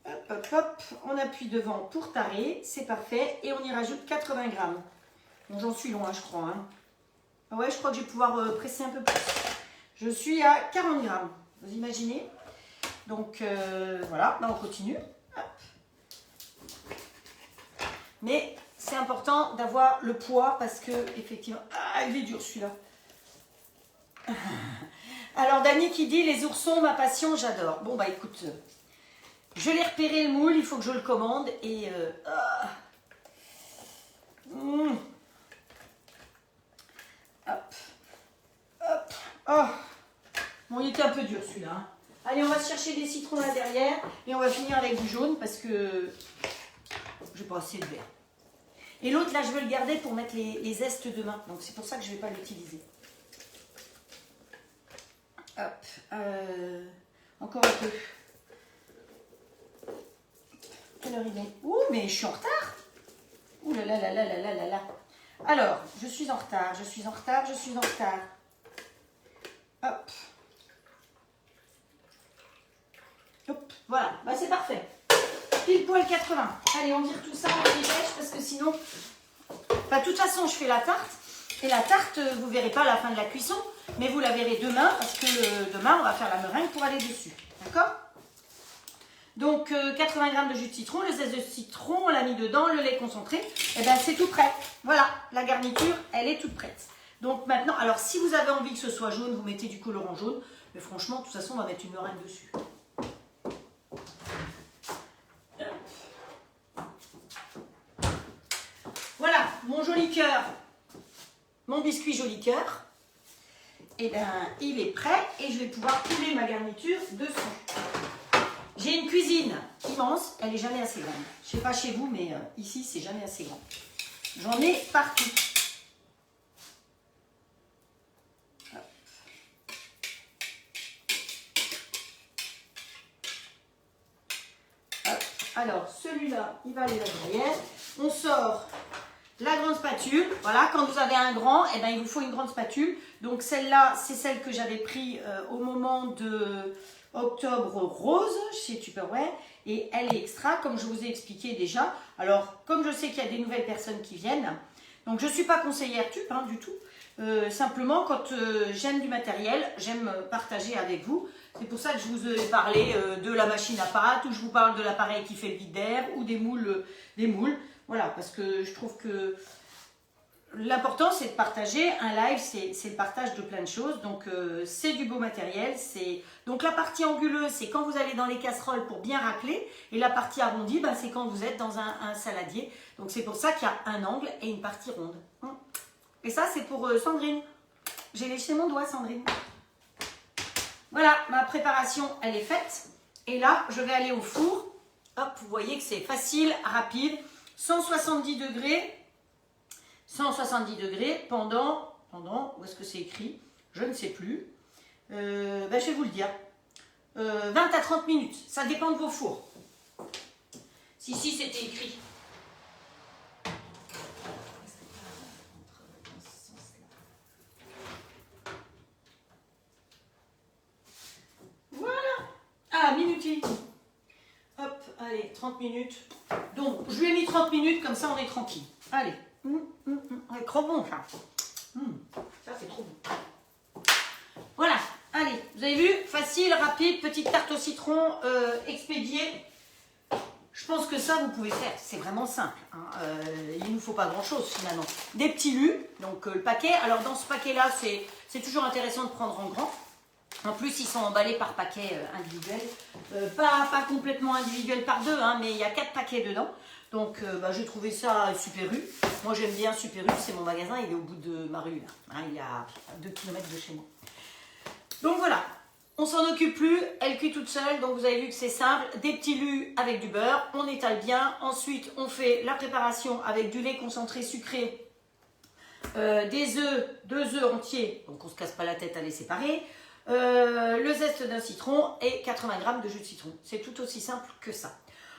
Hop, hop, hop. On appuie devant pour tarer, c'est parfait. Et on y rajoute 80 g. Bon, j'en suis loin, je crois. Hein. Ouais, je crois que je vais pouvoir presser un peu plus. Je suis à 40 g. Vous imaginez? Donc, voilà, là, on continue. Hop. Mais c'est important d'avoir le poids parce que, effectivement, il est dur celui-là. Alors Dani qui dit les oursons, ma passion, j'adore. Bon bah écoute, je l'ai repéré le moule, il faut que je le commande et hop, hop, oh. Bon, il était un peu dur celui-là. Hein. Allez, on va se chercher des citrons là derrière et on va finir avec du jaune parce que j'ai pas assez de vert. Et l'autre là, je veux le garder pour mettre les zestes demain, donc c'est pour ça que je vais pas l'utiliser. Hop, encore un peu. Quelle heure il est? Ouh, mais je suis en retard. Ouh là là là là là là là là. Alors, je suis en retard, je suis en retard, je suis en retard. Hop. Hop, voilà, bah c'est parfait. Pile poil 80. Allez, on vire tout ça, on dépêche parce que sinon... Bah, de toute façon, je fais la tarte. Et la tarte, vous ne verrez pas à la fin de la cuisson, mais vous la verrez demain, parce que demain, on va faire la meringue pour aller dessus. D'accord? Donc, 80 g de jus de citron, le zeste de citron, on l'a mis dedans, le lait concentré. Et bien, c'est tout prêt. Voilà, la garniture, elle est toute prête. Donc maintenant, alors si vous avez envie que ce soit jaune, vous mettez du colorant jaune. Mais franchement, de toute façon, on va mettre une meringue dessus. Voilà, mon joli cœur. Mon biscuit joli cœur, et ben, il est prêt et je vais pouvoir couler ma garniture dessus. J'ai une cuisine immense, elle n'est jamais assez grande. Je ne sais pas chez vous, mais ici, c'est jamais assez grand. J'en ai partout. Hop. Hop. Alors, celui-là, il va aller là derrière. On sort... la grande spatule, voilà, quand vous avez un grand, eh ben, il vous faut une grande spatule. Donc celle-là, c'est celle que j'avais pris au moment de Octobre Rose chez Tupperware. Et elle est extra, comme je vous ai expliqué déjà. Alors, comme je sais qu'il y a des nouvelles personnes qui viennent, donc je ne suis pas conseillère tup, hein, du tout. Simplement, quand j'aime du matériel, j'aime partager avec vous. C'est pour ça que je vous ai parlé de la machine à pâte, ou je vous parle de l'appareil qui fait le vide d'air, ou des moules. Voilà, parce que je trouve que l'important, c'est de partager. Un live, c'est le partage de plein de choses. Donc, c'est du beau matériel. Donc, la partie anguleuse, c'est quand vous allez dans les casseroles pour bien racler. Et la partie arrondie, ben, c'est quand vous êtes dans un saladier. Donc, c'est pour ça qu'il y a un angle et une partie ronde. Et ça, c'est pour Sandrine. J'ai léché mon doigt, Sandrine. Voilà, ma préparation, elle est faite. Et là, je vais aller au four. Hop, vous voyez que c'est facile, rapide. 170 degrés pendant, où est-ce que c'est écrit? Je ne sais plus. Ben, je vais vous le dire. 20 à 30 minutes. Ça dépend de vos fours. Si c'était écrit. Voilà. Ah, minuti. Hop, allez, 30 minutes. Donc, je lui ai mis 30 minutes, comme ça on est tranquille. Allez. Ouais, trop bon ça. Ça c'est trop bon. Voilà, allez, vous avez vu, facile, rapide, petite tarte au citron expédiée. Je pense que ça vous pouvez faire, c'est vraiment simple. Hein. Il ne nous faut pas grand chose finalement. Des petits lus, donc le paquet. Alors dans ce paquet là, c'est toujours intéressant de prendre en grand. En plus, ils sont emballés par paquet individuel. Pas complètement individuel par deux, hein, mais il y a 4 paquets dedans. Donc, j'ai trouvé ça Super U. Moi, j'aime bien Super U. C'est mon magasin. Il est au bout de ma rue. Là. Hein, il est à 2 km de chez moi. Donc, voilà. On s'en occupe plus. Elle cuit toute seule. Donc, vous avez vu que c'est simple. Des petits lus avec du beurre. On étale bien. Ensuite, on fait la préparation avec du lait concentré sucré. Des œufs, 2 œufs entiers. Donc, on ne se casse pas la tête à les séparer. Le zeste d'un citron et 80 g de jus de citron. C'est tout aussi simple que ça.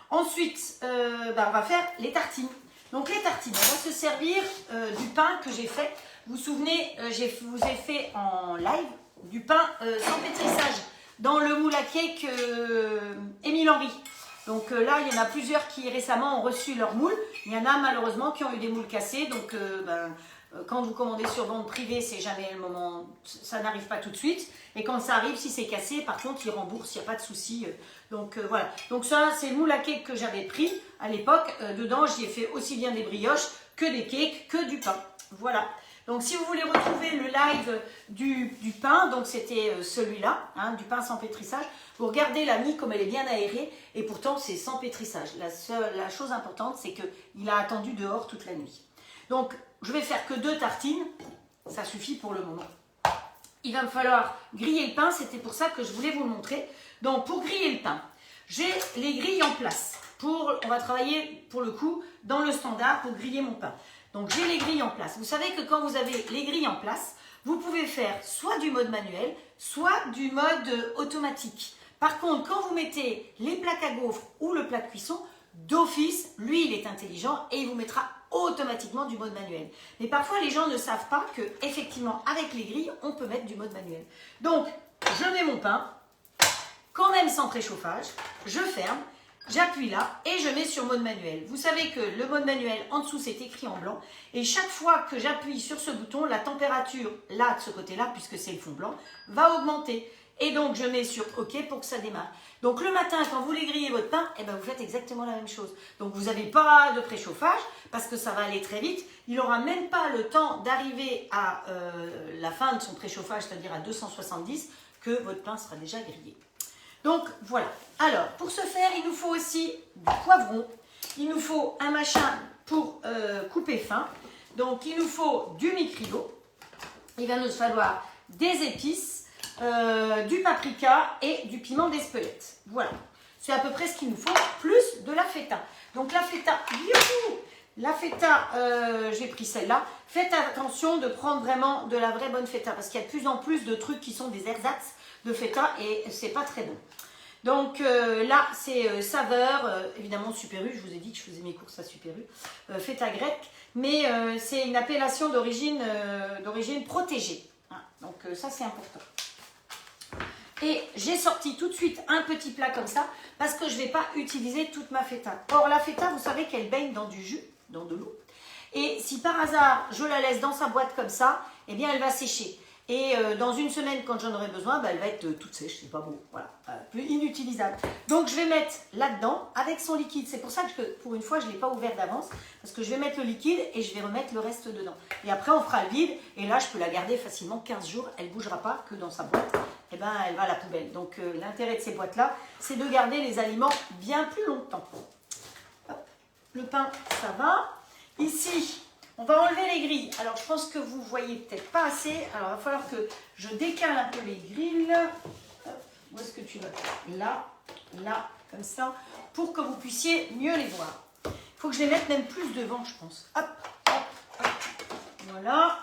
Ensuite, on va faire les tartines. Donc les tartines, on va se servir du pain que j'ai fait. Vous vous souvenez, je vous ai fait en live du pain sans pétrissage dans le moule à cake Émile Henry. Donc là, il y en a plusieurs qui récemment ont reçu leur moule. Il y en a malheureusement qui ont eu des moules cassés. Donc quand vous commandez sur vente privée, c'est jamais le moment, ça n'arrive pas tout de suite. Et quand ça arrive, si c'est cassé, par contre, ils remboursent, il n'y a pas de souci. Donc voilà. Donc ça, c'est le moule à cake que j'avais pris à l'époque. Dedans, j'y ai fait aussi bien des brioches que des cakes, que du pain. Voilà. Donc si vous voulez retrouver le live du pain, donc c'était celui-là, hein, du pain sans pétrissage, vous regardez la mie comme elle est bien aérée et pourtant c'est sans pétrissage. La chose importante, c'est qu'il a attendu dehors toute la nuit. Donc je vais faire que 2 tartines, ça suffit pour le moment. Il va me falloir griller le pain, c'était pour ça que je voulais vous le montrer. Donc pour griller le pain, j'ai les grilles en place. On va travailler pour le coup dans le standard pour griller mon pain. Donc j'ai les grilles en place. Vous savez que quand vous avez les grilles en place, vous pouvez faire soit du mode manuel, soit du mode automatique. Par contre, quand vous mettez les plaques à gaufres ou le plat de cuisson, d'office, lui il est intelligent et il vous mettra automatiquement du mode manuel. Mais parfois les gens ne savent pas que effectivement avec les grilles, on peut mettre du mode manuel. Donc je mets mon pain, quand même sans préchauffage, je ferme. J'appuie là et je mets sur mode manuel. Vous savez que le mode manuel, en dessous, c'est écrit en blanc. Et chaque fois que j'appuie sur ce bouton, la température, là, de ce côté-là, puisque c'est le fond blanc, va augmenter. Et donc, je mets sur OK pour que ça démarre. Donc, le matin, quand vous voulez griller votre pain, eh ben, vous faites exactement la même chose. Donc, vous n'avez pas de préchauffage parce que ça va aller très vite. Il n'aura même pas le temps d'arriver à la fin de son préchauffage, c'est-à-dire à 270, que votre pain sera déjà grillé. Donc voilà, alors pour ce faire, il nous faut aussi du poivron, il nous faut un machin pour couper fin, donc il nous faut du micrido, il va nous falloir des épices, du paprika et du piment d'Espelette. Voilà, c'est à peu près ce qu'il nous faut, plus de la feta. Donc la feta, youhou, la feta, j'ai pris celle-là. Faites attention de prendre vraiment de la vraie bonne feta parce qu'il y a de plus en plus de trucs qui sont des ersatz de feta et c'est pas très bon. Donc là c'est saveur, évidemment Super U, je vous ai dit que je faisais mes courses à Super U, feta grecque, mais c'est une appellation d'origine protégée. Hein, donc ça c'est important. Et j'ai sorti tout de suite un petit plat comme ça parce que je ne vais pas utiliser toute ma feta. Or la feta, vous savez qu'elle baigne dans du jus, dans de l'eau. Et si par hasard je la laisse dans sa boîte comme ça, eh bien elle va sécher. Et dans une semaine, quand j'en aurai besoin, elle va être toute sèche, c'est pas beau, voilà, inutilisable. Donc je vais mettre là-dedans avec son liquide. C'est pour ça que pour une fois, je ne l'ai pas ouvert d'avance, parce que je vais mettre le liquide et je vais remettre le reste dedans. Et après, on fera le vide, et là, je peux la garder facilement 15 jours. Elle ne bougera pas que dans sa boîte, et ben, elle va à la poubelle. Donc l'intérêt de ces boîtes-là, c'est de garder les aliments bien plus longtemps. Hop. Le pain, ça va. Ici, on va enlever les grilles. Alors, je pense que vous voyez peut-être pas assez. Alors, il va falloir que je décale un peu les grilles. Hop, où est-ce que tu vas? Là, là, comme ça, pour que vous puissiez mieux les voir. Il faut que je les mette même plus devant, je pense. Hop, hop, hop. Voilà.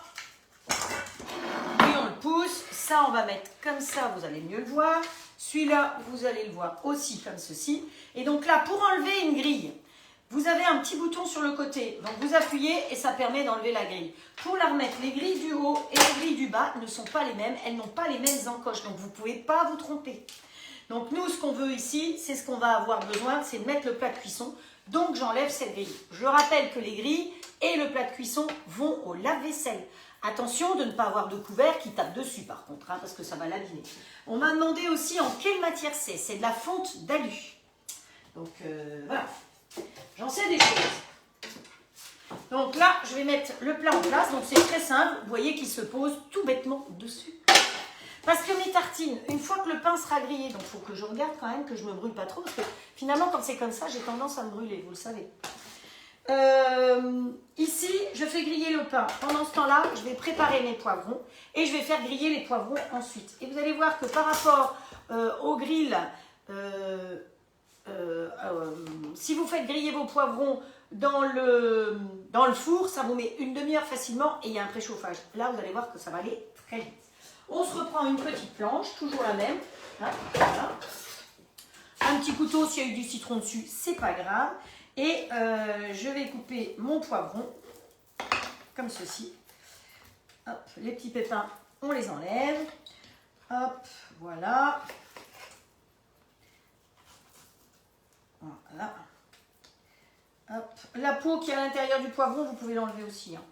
Et on le pousse. Ça, on va mettre comme ça, vous allez mieux le voir. Celui-là, vous allez le voir aussi comme ceci. Et donc là, pour enlever une grille, vous avez un petit bouton sur le côté. Donc vous appuyez et ça permet d'enlever la grille. Pour la remettre, les grilles du haut et les grilles du bas ne sont pas les mêmes. Elles n'ont pas les mêmes encoches. Donc vous ne pouvez pas vous tromper. Donc nous, ce qu'on veut ici, c'est ce qu'on va avoir besoin, c'est de mettre le plat de cuisson. Donc j'enlève cette grille. Je rappelle que les grilles et le plat de cuisson vont au lave-vaisselle. Attention de ne pas avoir de couvert qui tape dessus par contre, hein, parce que ça va l'abîmer. On m'a demandé aussi en quelle matière c'est. C'est de la fonte d'alu. Donc voilà, j'en sais des choses. Donc là, je vais mettre le plat en place. Donc c'est très simple, vous voyez qu'il se pose tout bêtement dessus. Parce que mes tartines, une fois que le pain sera grillé, donc il faut que je regarde quand même que je ne me brûle pas trop, parce que finalement quand c'est comme ça, j'ai tendance à me brûler, vous le savez. Ici, je fais griller le pain. Pendant ce temps-là, je vais préparer mes poivrons et je vais faire griller les poivrons ensuite. Et vous allez voir que par rapport au grill, si vous faites griller vos poivrons dans le four, ça vous met une demi-heure facilement et il y a un préchauffage. Là, vous allez voir que ça va aller très vite. On se reprend une petite planche, toujours la même. Là, voilà. Un petit couteau, s'il y a eu du citron dessus, c'est pas grave. Et je vais couper mon poivron comme ceci. Hop, les petits pépins, on les enlève. Hop, voilà. Voilà. Hop. La peau qui est à l'intérieur du poivron, vous pouvez l'enlever aussi. Hein.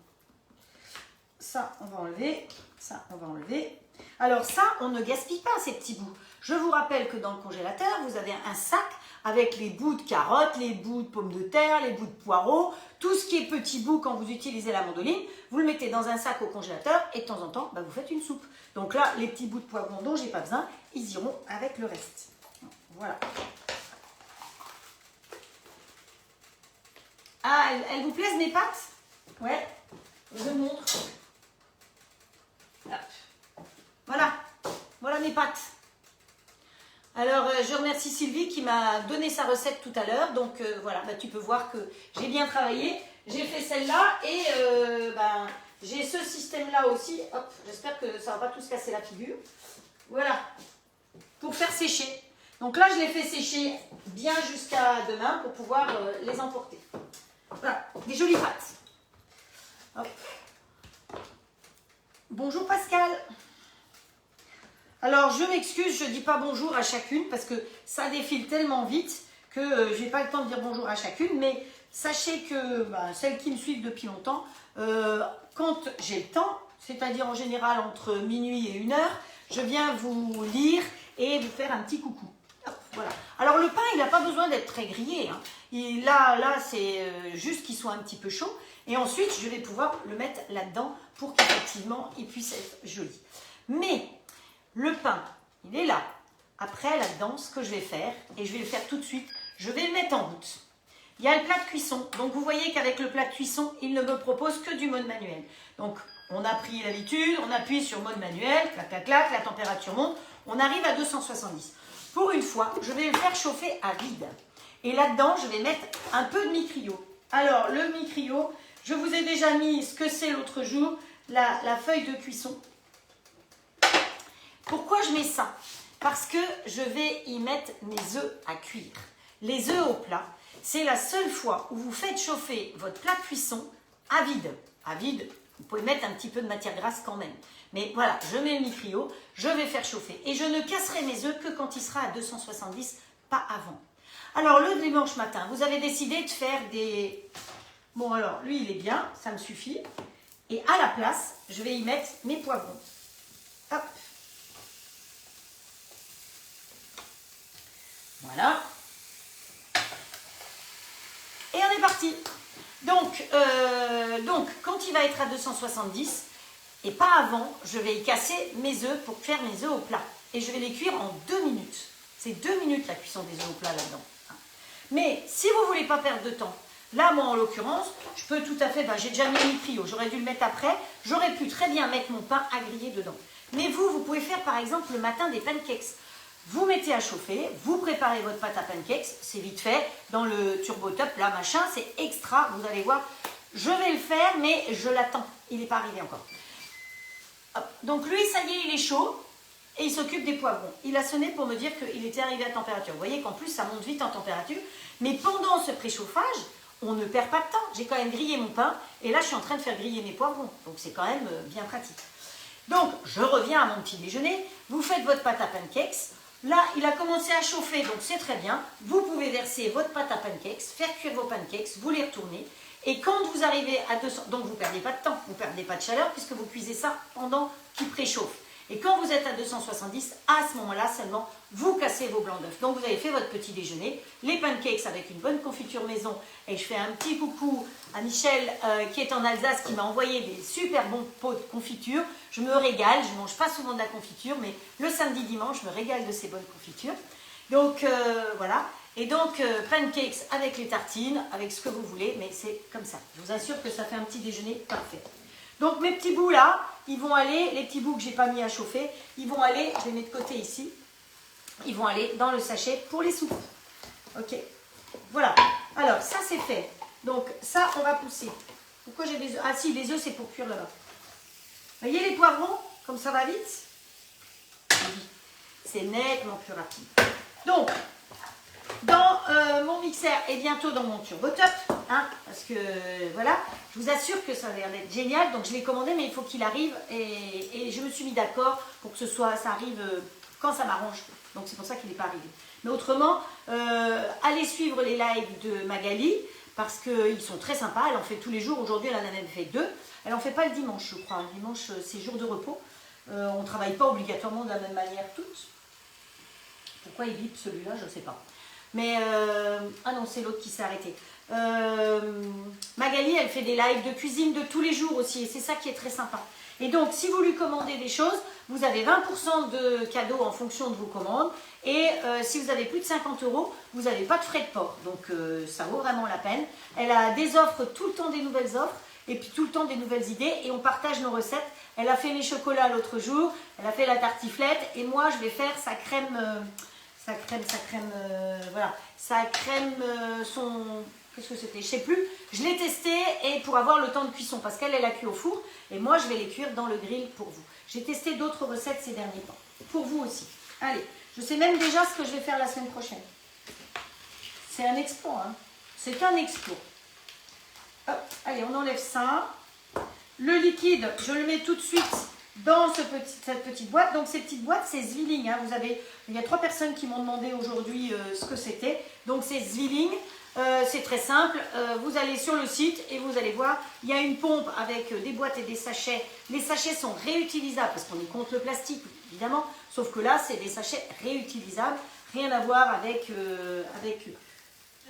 Ça, on va enlever. Ça, on va enlever. Alors ça, on ne gaspille pas ces petits bouts. Je vous rappelle que dans le congélateur, vous avez un sac avec les bouts de carottes, les bouts de pommes de terre, les bouts de poireaux, tout ce qui est petits bouts quand vous utilisez la mandoline, vous le mettez dans un sac au congélateur et de temps en temps, vous faites une soupe. Donc là, les petits bouts de poivron dont j'ai pas besoin, ils iront avec le reste. Voilà. Ah, elles vous plaisent mes pâtes? Ouais, je montre. Hop. Voilà, voilà mes pâtes. Alors, je remercie Sylvie qui m'a donné sa recette tout à l'heure. Donc, voilà, tu peux voir que j'ai bien travaillé. J'ai fait celle-là et j'ai ce système-là aussi. Hop, j'espère que ça ne va pas tout se casser la figure. Voilà, pour faire sécher. Donc là, je les fais sécher bien jusqu'à demain pour pouvoir les emporter. Voilà, des jolies pâtes. Hop. Bonjour Pascal. Alors, je m'excuse, je ne dis pas bonjour à chacune parce que ça défile tellement vite que je n'ai pas le temps de dire bonjour à chacune. Mais sachez que celles qui me suivent depuis longtemps, quand j'ai le temps, c'est-à-dire en général entre minuit et 1h, je viens vous lire et vous faire un petit coucou. Hop, voilà. Alors, le pain, il n'a pas besoin d'être très grillé. Hein. Là c'est juste qu'il soit un petit peu chaud. Et ensuite, je vais pouvoir le mettre là-dedans pour qu'effectivement, il puisse être joli. Mais le pain, il est là. Après, là-dedans, ce que je vais faire, et je vais le faire tout de suite, je vais le mettre en route. Il y a le plat de cuisson. Donc, vous voyez qu'avec le plat de cuisson, il ne me propose que du mode manuel. Donc, on a pris l'habitude, on appuie sur mode manuel, clac, clac, clac, la température monte, on arrive à 270. Pour une fois, je vais le faire chauffer à vide. Et là-dedans, je vais mettre un peu de mi-cryo. Alors, le mi-cryo, je vous ai déjà mis ce que c'est l'autre jour, la feuille de cuisson. Pourquoi je mets ça? Parce que je vais y mettre mes œufs à cuire. Les œufs au plat, c'est la seule fois où vous faites chauffer votre plat de cuisson à vide. À vide, vous pouvez mettre un petit peu de matière grasse quand même. Mais voilà, je mets le mi-cryo, je vais faire chauffer. Et je ne casserai mes œufs que quand il sera à 270, pas avant. Alors, le dimanche matin, vous avez décidé de faire des... Bon, alors, lui, il est bien, ça me suffit. Et à la place, je vais y mettre mes poivrons. Hop. Voilà. Et on est parti. Donc, quand il va être à 270, et pas avant, je vais y casser mes œufs pour faire mes œufs au plat. Et je vais les cuire en 2 minutes. C'est 2 minutes la cuisson des œufs au plat là-dedans. Mais si vous ne voulez pas perdre de temps, là, moi, en l'occurrence, je peux tout à fait, j'ai déjà mis le cryo, j'aurais dû le mettre après, j'aurais pu très bien mettre mon pain à griller dedans. Mais vous pouvez faire, par exemple, le matin des pancakes. Vous mettez à chauffer, vous préparez votre pâte à pancakes, c'est vite fait, dans le Turbo Top, là, machin, c'est extra, vous allez voir. Je vais le faire, mais je l'attends, il n'est pas arrivé encore. Hop. Donc lui, ça y est, il est chaud. et il s'occupe des poivrons. Il a sonné pour me dire qu'il était arrivé à température. Vous voyez qu'en plus, ça monte vite en température. Mais pendant ce préchauffage, on ne perd pas de temps. J'ai quand même grillé mon pain et là, je suis en train de faire griller mes poivrons. Donc, c'est quand même bien pratique. Donc, je reviens à mon petit déjeuner. Vous faites votre pâte à pancakes. Là, il a commencé à chauffer, donc c'est très bien. Vous pouvez verser votre pâte à pancakes, faire cuire vos pancakes, vous les retournez. Et quand vous arrivez à 200, donc vous ne perdez pas de temps, vous ne perdez pas de chaleur puisque vous cuisez ça pendant qu'il préchauffe. Et quand vous êtes à 270, à ce moment-là seulement, vous cassez vos blancs d'œufs. Donc vous avez fait votre petit déjeuner, les pancakes avec une bonne confiture maison. Et je fais un petit coucou à Michel qui est en Alsace, qui m'a envoyé des super bons pots de confiture. Je me régale, je ne mange pas souvent de la confiture, mais le samedi, dimanche, je me régale de ces bonnes confitures. Donc voilà. Et donc pancakes avec les tartines, avec ce que vous voulez, mais c'est comme ça. Je vous assure que ça fait un petit déjeuner parfait. Donc mes petits bouts là, ils vont aller, les petits bouts que je n'ai pas mis à chauffer, ils vont aller, je les mets de côté ici, ils vont aller dans le sachet pour les soupes. Ok, voilà. Alors ça c'est fait. Donc ça on va pousser. Pourquoi j'ai des œufs? Ah si, les œufs c'est pour cuire là-bas. Vous voyez les poivrons, comme ça va vite? C'est nettement plus rapide. Donc, dans mon mixeur et bientôt dans mon turbo top, hein, parce que voilà, je vous assure que ça a l'air d'être génial. Donc je l'ai commandé, mais il faut qu'il arrive et je me suis mis d'accord pour que ça arrive quand ça m'arrange. Donc c'est pour ça qu'il n'est pas arrivé. Mais autrement, allez suivre les lives de Magali parce qu'ils sont très sympas. Elle en fait tous les jours. Aujourd'hui, elle en a même fait 2. Elle n'en fait pas le dimanche, je crois. Le dimanche, c'est jour de repos. On ne travaille pas obligatoirement de la même manière toutes. Pourquoi il bip celui-là, je ne sais pas. Mais, ah non, c'est l'autre qui s'est arrêté. Magali, elle fait des lives de cuisine de tous les jours aussi. Et c'est ça qui est très sympa. Et donc, si vous lui commandez des choses, vous avez 20% de cadeaux en fonction de vos commandes. Et si vous avez plus de 50 €, vous n'avez pas de frais de port. Donc, ça vaut vraiment la peine. Elle a des offres, tout le temps des nouvelles offres. Et puis tout le temps des nouvelles idées. Et on partage nos recettes. Elle a fait mes chocolats l'autre jour. Elle a fait la tartiflette. Et moi, je vais faire sa crème... voilà, sa crème, qu'est-ce que c'était, je sais plus, je l'ai testé et pour avoir le temps de cuisson, parce qu'elle a cuit au four, et moi je vais les cuire dans le grill pour vous. J'ai testé d'autres recettes ces derniers temps, pour vous aussi. Allez, je sais même déjà ce que je vais faire la semaine prochaine. C'est un exploit, hein. C'est un exploit. Hop, allez, on enlève ça. Le liquide, je le mets tout de suite dans cette petite boîte. Donc ces petites boîtes, c'est Zwilling, hein. Il y a 3 personnes qui m'ont demandé aujourd'hui ce que c'était. Donc c'est Zwilling, c'est très simple. Vous allez sur le site et vous allez voir, il y a une pompe avec des boîtes et des sachets. Les sachets sont réutilisables parce qu'on est contre le plastique, évidemment. Sauf que là, c'est des sachets réutilisables. Rien à voir avec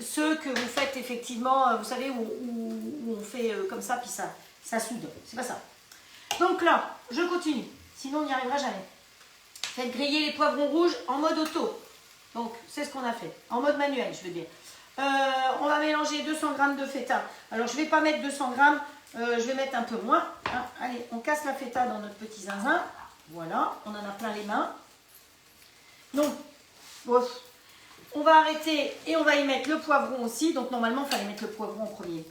ceux que vous faites effectivement, vous savez, où on fait comme ça, puis ça soude. C'est pas ça. Donc là, je continue, sinon on n'y arrivera jamais. Faites griller les poivrons rouges en mode auto. Donc, c'est ce qu'on a fait, en mode manuel, je veux dire. On va mélanger 200 g de feta. Alors, je ne vais pas mettre 200 g, je vais mettre un peu moins. Hein. Allez, on casse la feta dans notre petit zinzin. Voilà, on en a plein les mains. Donc, on va arrêter et on va y mettre le poivron aussi. Donc, normalement, il fallait mettre le poivron en premier.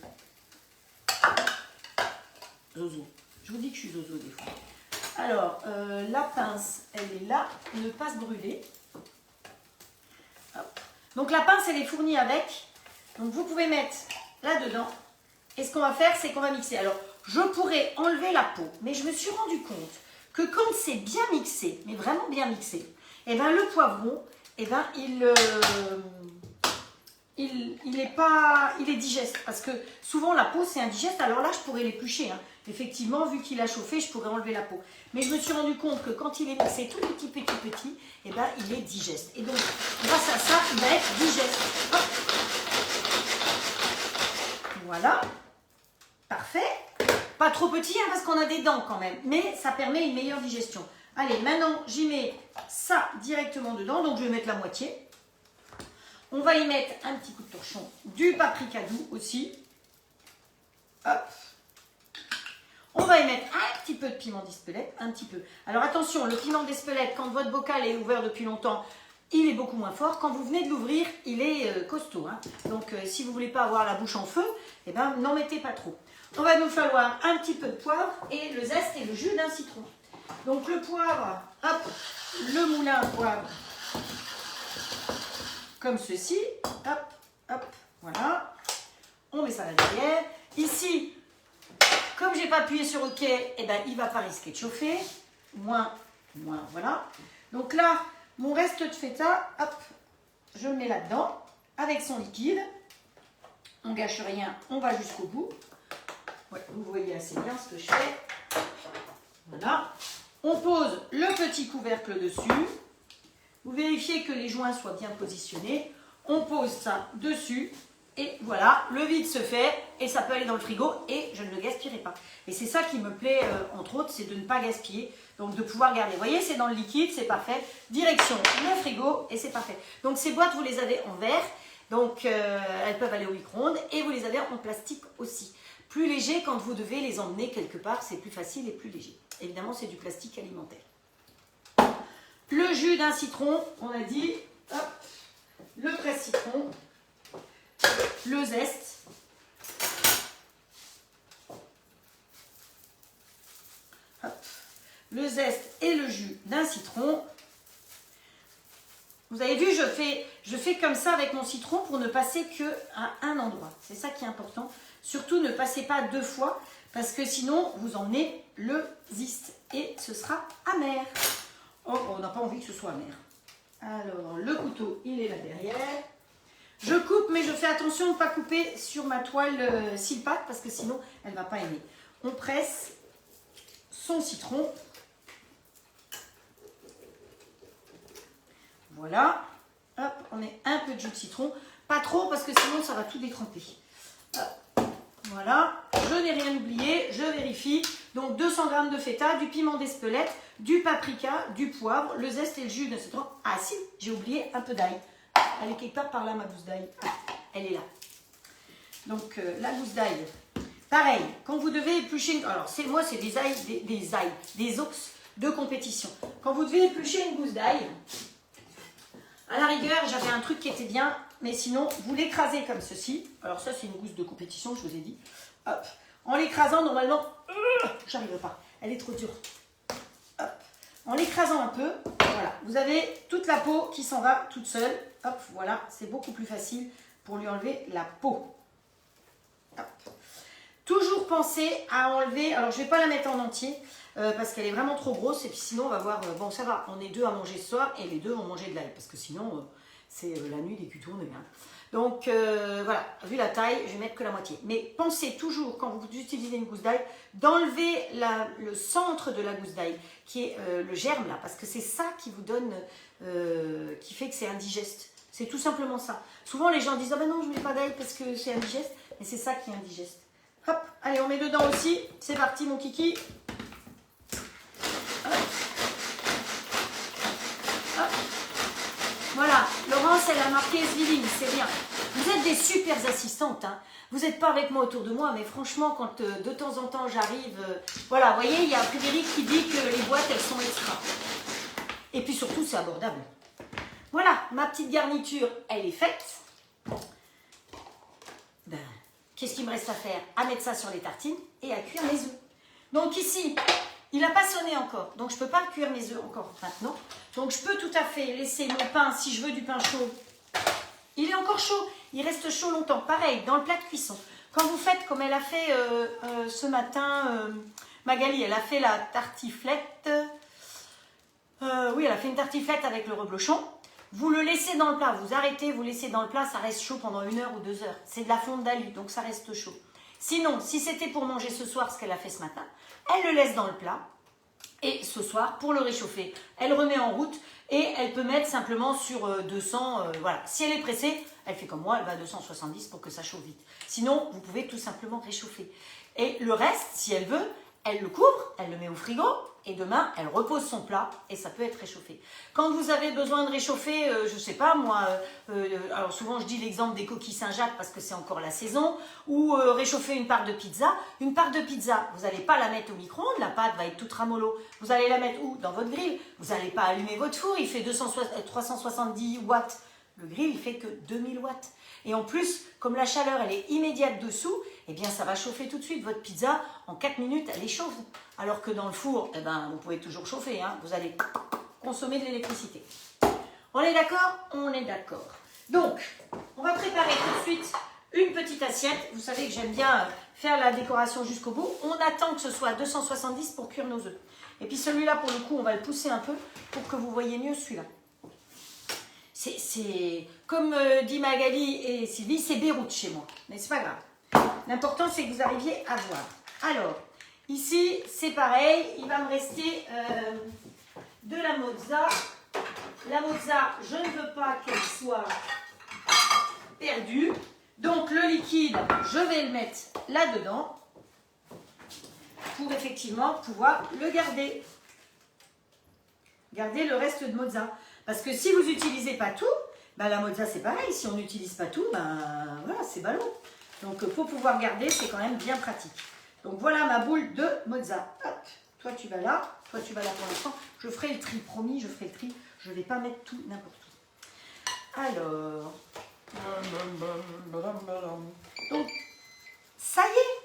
Zozo. Je vous dis que je suis zozo des fois. Alors, la pince, elle est là, ne pas se brûler. Hop. Donc la pince, elle est fournie avec. Donc vous pouvez mettre là-dedans. Et ce qu'on va faire, c'est qu'on va mixer. Alors, je pourrais enlever la peau, mais je me suis rendu compte que quand c'est bien mixé, mais vraiment bien mixé, et ben le poivron, et ben il est digeste. Parce que souvent la peau c'est indigeste. Alors là je pourrais l'éplucher, hein. Effectivement, vu qu'il a chauffé, je pourrais enlever la peau. Mais je me suis rendu compte que quand il est mixé tout petit, et ben il est digeste. Et donc grâce à ça, il va être digeste. Hop. Voilà. Parfait. Pas trop petit, hein, parce qu'on a des dents quand même. Mais ça permet une meilleure digestion. Allez, maintenant j'y mets ça directement dedans. Donc je vais mettre la moitié. On va y mettre un petit coup de torchon, du paprika doux aussi. Hop. On va y mettre un petit peu de piment d'Espelette, un petit peu. Alors attention, le piment d'Espelette, quand votre bocal est ouvert depuis longtemps, il est beaucoup moins fort. Quand vous venez de l'ouvrir, il est costaud, hein. Donc si vous ne voulez pas avoir la bouche en feu, eh ben, n'en mettez pas trop. On va nous falloir un petit peu de poivre et le zeste et le jus d'un citron. Donc le poivre, hop, le moulin à poivre, comme ceci, hop, hop, voilà. On met ça là derrière. Ici, comme j'ai pas appuyé sur OK, eh ben, il va pas risquer de chauffer. Moins, voilà. Donc là, mon reste de feta, hop, je le mets là-dedans, avec son liquide. On gâche rien, on va jusqu'au bout. Ouais, vous voyez assez bien ce que je fais. Voilà. On pose le petit couvercle dessus. Vous vérifiez que les joints soient bien positionnés. On pose ça dessus. Et voilà, le vide se fait et ça peut aller dans le frigo et je ne le gaspillerai pas. Et c'est ça qui me plaît, entre autres, c'est de ne pas gaspiller. Donc de pouvoir garder. Vous voyez, c'est dans le liquide, c'est parfait. Direction le frigo et c'est parfait. Donc ces boîtes, vous les avez en verre. Donc elles peuvent aller au micro-ondes et vous les avez en plastique aussi. Plus léger quand vous devez les emmener quelque part, c'est plus facile et plus léger. Évidemment, c'est du plastique alimentaire. Le jus d'un citron, on a dit, hop, le presse-citron, le zeste, hop, le zeste et le jus d'un citron. Vous avez vu, je fais comme ça avec mon citron pour ne passer qu'à un endroit. C'est ça qui est important. Surtout, ne passez pas 2 fois parce que sinon, vous emmenez le zeste et ce sera amer. Oh, on n'a pas envie que ce soit amer. Alors, le couteau, il est là derrière. Je coupe, mais je fais attention de ne pas couper sur ma toile Silpat parce que sinon, elle ne va pas aimer. On presse son citron. Voilà. Hop, on met un peu de jus de citron. Pas trop parce que sinon, ça va tout détremper. Hop. Voilà. Je n'ai rien oublié. Je vérifie. Donc, 200 g de feta, du piment d'Espelette, du paprika, du poivre, le zeste et le jus de citron. Ah si, j'ai oublié un peu d'ail. Elle est quelque part par là, ma gousse d'ail. Ah, elle est là. Donc, la gousse d'ail. Pareil, quand vous devez éplucher... Alors, moi, c'est des ox de compétition. Quand vous devez éplucher une gousse d'ail, à la rigueur, j'avais un truc qui était bien, mais sinon, vous l'écrasez comme ceci. Alors, ça, c'est une gousse de compétition, je vous ai dit. Hop. En l'écrasant, normalement, j'arrive pas. Elle est trop dure. Hop. En l'écrasant un peu, voilà. Vous avez toute la peau qui s'en va toute seule. Hop, voilà. C'est beaucoup plus facile pour lui enlever la peau. Hop. Toujours penser à enlever... Alors, je ne vais pas la mettre en entier parce qu'elle est vraiment trop grosse. Et puis sinon, on va voir... bon, ça va. On est 2 à manger ce soir et les 2 vont manger de l'ail. Parce que sinon, c'est la nuit des culs tournés. Hein. Donc, voilà. Vu la taille, je vais mettre que la moitié. Mais pensez toujours, quand vous utilisez une gousse d'ail, d'enlever le centre de la gousse d'ail, qui est le germe, là. Parce que c'est ça qui vous donne... qui fait que c'est indigeste. C'est tout simplement ça. Souvent, les gens disent « Ah ben non, je ne mets pas d'ail parce que c'est indigeste. » Mais c'est ça qui est indigeste. Hop, allez, on met dedans aussi. C'est parti, mon kiki. Hop. Hop. Voilà, Laurence, elle a marqué Svilling, c'est bien. Vous êtes des super assistantes. Hein. Vous n'êtes pas avec moi autour de moi, mais franchement, quand de temps en temps j'arrive... voilà, vous voyez, il y a Frédéric qui dit que les boîtes, elles sont extra. Et puis surtout, c'est abordable. Voilà, ma petite garniture, elle est faite. Ben, qu'est-ce qu'il me reste à faire? À mettre ça sur les tartines et à cuire mes œufs. Donc ici, il n'a pas sonné encore. Donc je ne peux pas cuire mes œufs encore maintenant. Donc je peux tout à fait laisser mon pain, si je veux du pain chaud. Il est encore chaud. Il reste chaud longtemps. Pareil, dans le plat de cuisson. Quand vous faites comme elle a fait ce matin, Magali, elle a fait la tartiflette. Oui, elle a fait une tartiflette avec le reblochon. Vous le laissez dans le plat, vous arrêtez, vous laissez dans le plat, ça reste chaud pendant 1 heure ou 2 heures. C'est de la fonte d'alu, donc ça reste chaud. Sinon, si c'était pour manger ce soir ce qu'elle a fait ce matin, elle le laisse dans le plat. Et ce soir, pour le réchauffer, elle remet en route et elle peut mettre simplement sur 200. Voilà. Si elle est pressée, elle fait comme moi, elle va à 270 pour que ça chauffe vite. Sinon, vous pouvez tout simplement réchauffer. Et le reste, si elle veut, elle le couvre, elle le met au frigo. Et demain, elle repose son plat et ça peut être réchauffé. Quand vous avez besoin de réchauffer, je ne sais pas moi, alors souvent je dis l'exemple des coquilles Saint-Jacques parce que c'est encore la saison, ou réchauffer une part de pizza. Une part de pizza, vous n'allez pas la mettre au micro-ondes, la pâte va être toute ramollo. Vous allez la mettre où? Dans votre grille. Vous n'allez pas allumer votre four, il fait 370 watts. Le grill, il fait que 2000 watts. Et en plus, comme la chaleur, elle est immédiate dessous, eh bien, ça va chauffer tout de suite. Votre pizza, en 4 minutes, elle est chaude. Alors que dans le four, eh ben, vous pouvez toujours chauffer. Hein. Vous allez consommer de l'électricité. On est d'accord? On est d'accord. Donc, on va préparer tout de suite une petite assiette. Vous savez que j'aime bien faire la décoration jusqu'au bout. On attend que ce soit à 270 pour cuire nos œufs. Et puis celui-là, pour le coup, on va le pousser un peu pour que vous voyez mieux celui-là. C'est comme dit Magali et Sylvie, c'est Beyrouth chez moi. Mais c'est pas grave. L'important, c'est que vous arriviez à voir. Alors, ici, c'est pareil. Il va me rester de la mozza. La mozza, je ne veux pas qu'elle soit perdue. Donc, le liquide, je vais le mettre là-dedans pour effectivement pouvoir le garder. Garder le reste de mozza. Parce que si vous n'utilisez pas tout, ben la mozza c'est pareil. Si on n'utilise pas tout, ben voilà, c'est ballot. Donc pour pouvoir garder, c'est quand même bien pratique. Donc voilà ma boule de mozza. Hop, toi tu vas là pour l'instant. Je ferai le tri, promis, je ferai le tri. Je ne vais pas mettre tout n'importe où. Alors, donc ça y est.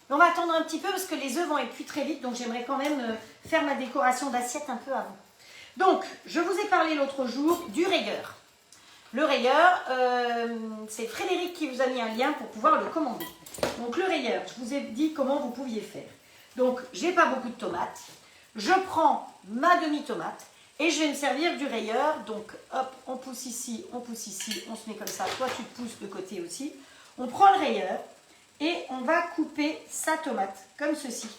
On va attendre un petit peu parce que les œufs vont être cuits très vite. Donc j'aimerais quand même faire ma décoration d'assiette un peu avant. Donc, je vous ai parlé l'autre jour du rayeur. Le rayeur, c'est Frédéric qui vous a mis un lien pour pouvoir le commander. Donc, le rayeur, je vous ai dit comment vous pouviez faire. Donc, j'ai pas beaucoup de tomates. Je prends ma demi-tomate et je vais me servir du rayeur. Donc, hop, on pousse ici, on se met comme ça. Toi, tu te pousses de côté aussi. On prend le rayeur et on va couper sa tomate, comme ceci.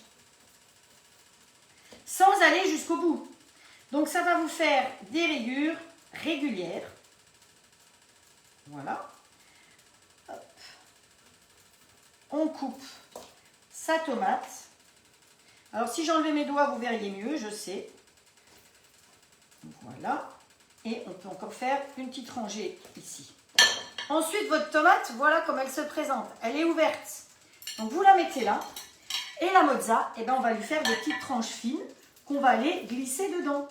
Sans aller jusqu'au bout. Donc, ça va vous faire des rayures régulières. Voilà. Hop. On coupe sa tomate. Alors, si j'enlevais mes doigts, vous verriez mieux, je sais. Voilà. Et on peut encore faire une petite rangée ici. Ensuite, votre tomate, voilà comme elle se présente. Elle est ouverte. Donc, vous la mettez là. Et la mozza, eh ben, on va lui faire des petites tranches fines qu'on va aller glisser dedans.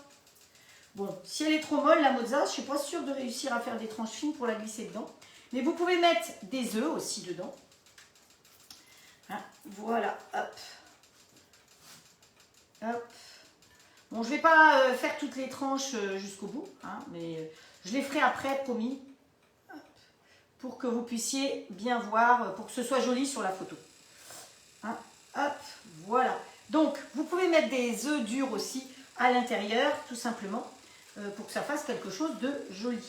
Bon, si elle est trop molle, la mozza, je ne suis pas sûre de réussir à faire des tranches fines pour la glisser dedans. Mais vous pouvez mettre des œufs aussi dedans. Hein, voilà, hop. Hop. Bon, je ne vais pas faire toutes les tranches jusqu'au bout, hein, mais je les ferai après, promis. Hop, pour que vous puissiez bien voir, pour que ce soit joli sur la photo. Hein, hop, voilà. Donc, vous pouvez mettre des œufs durs aussi à l'intérieur, tout simplement. Pour que ça fasse quelque chose de joli.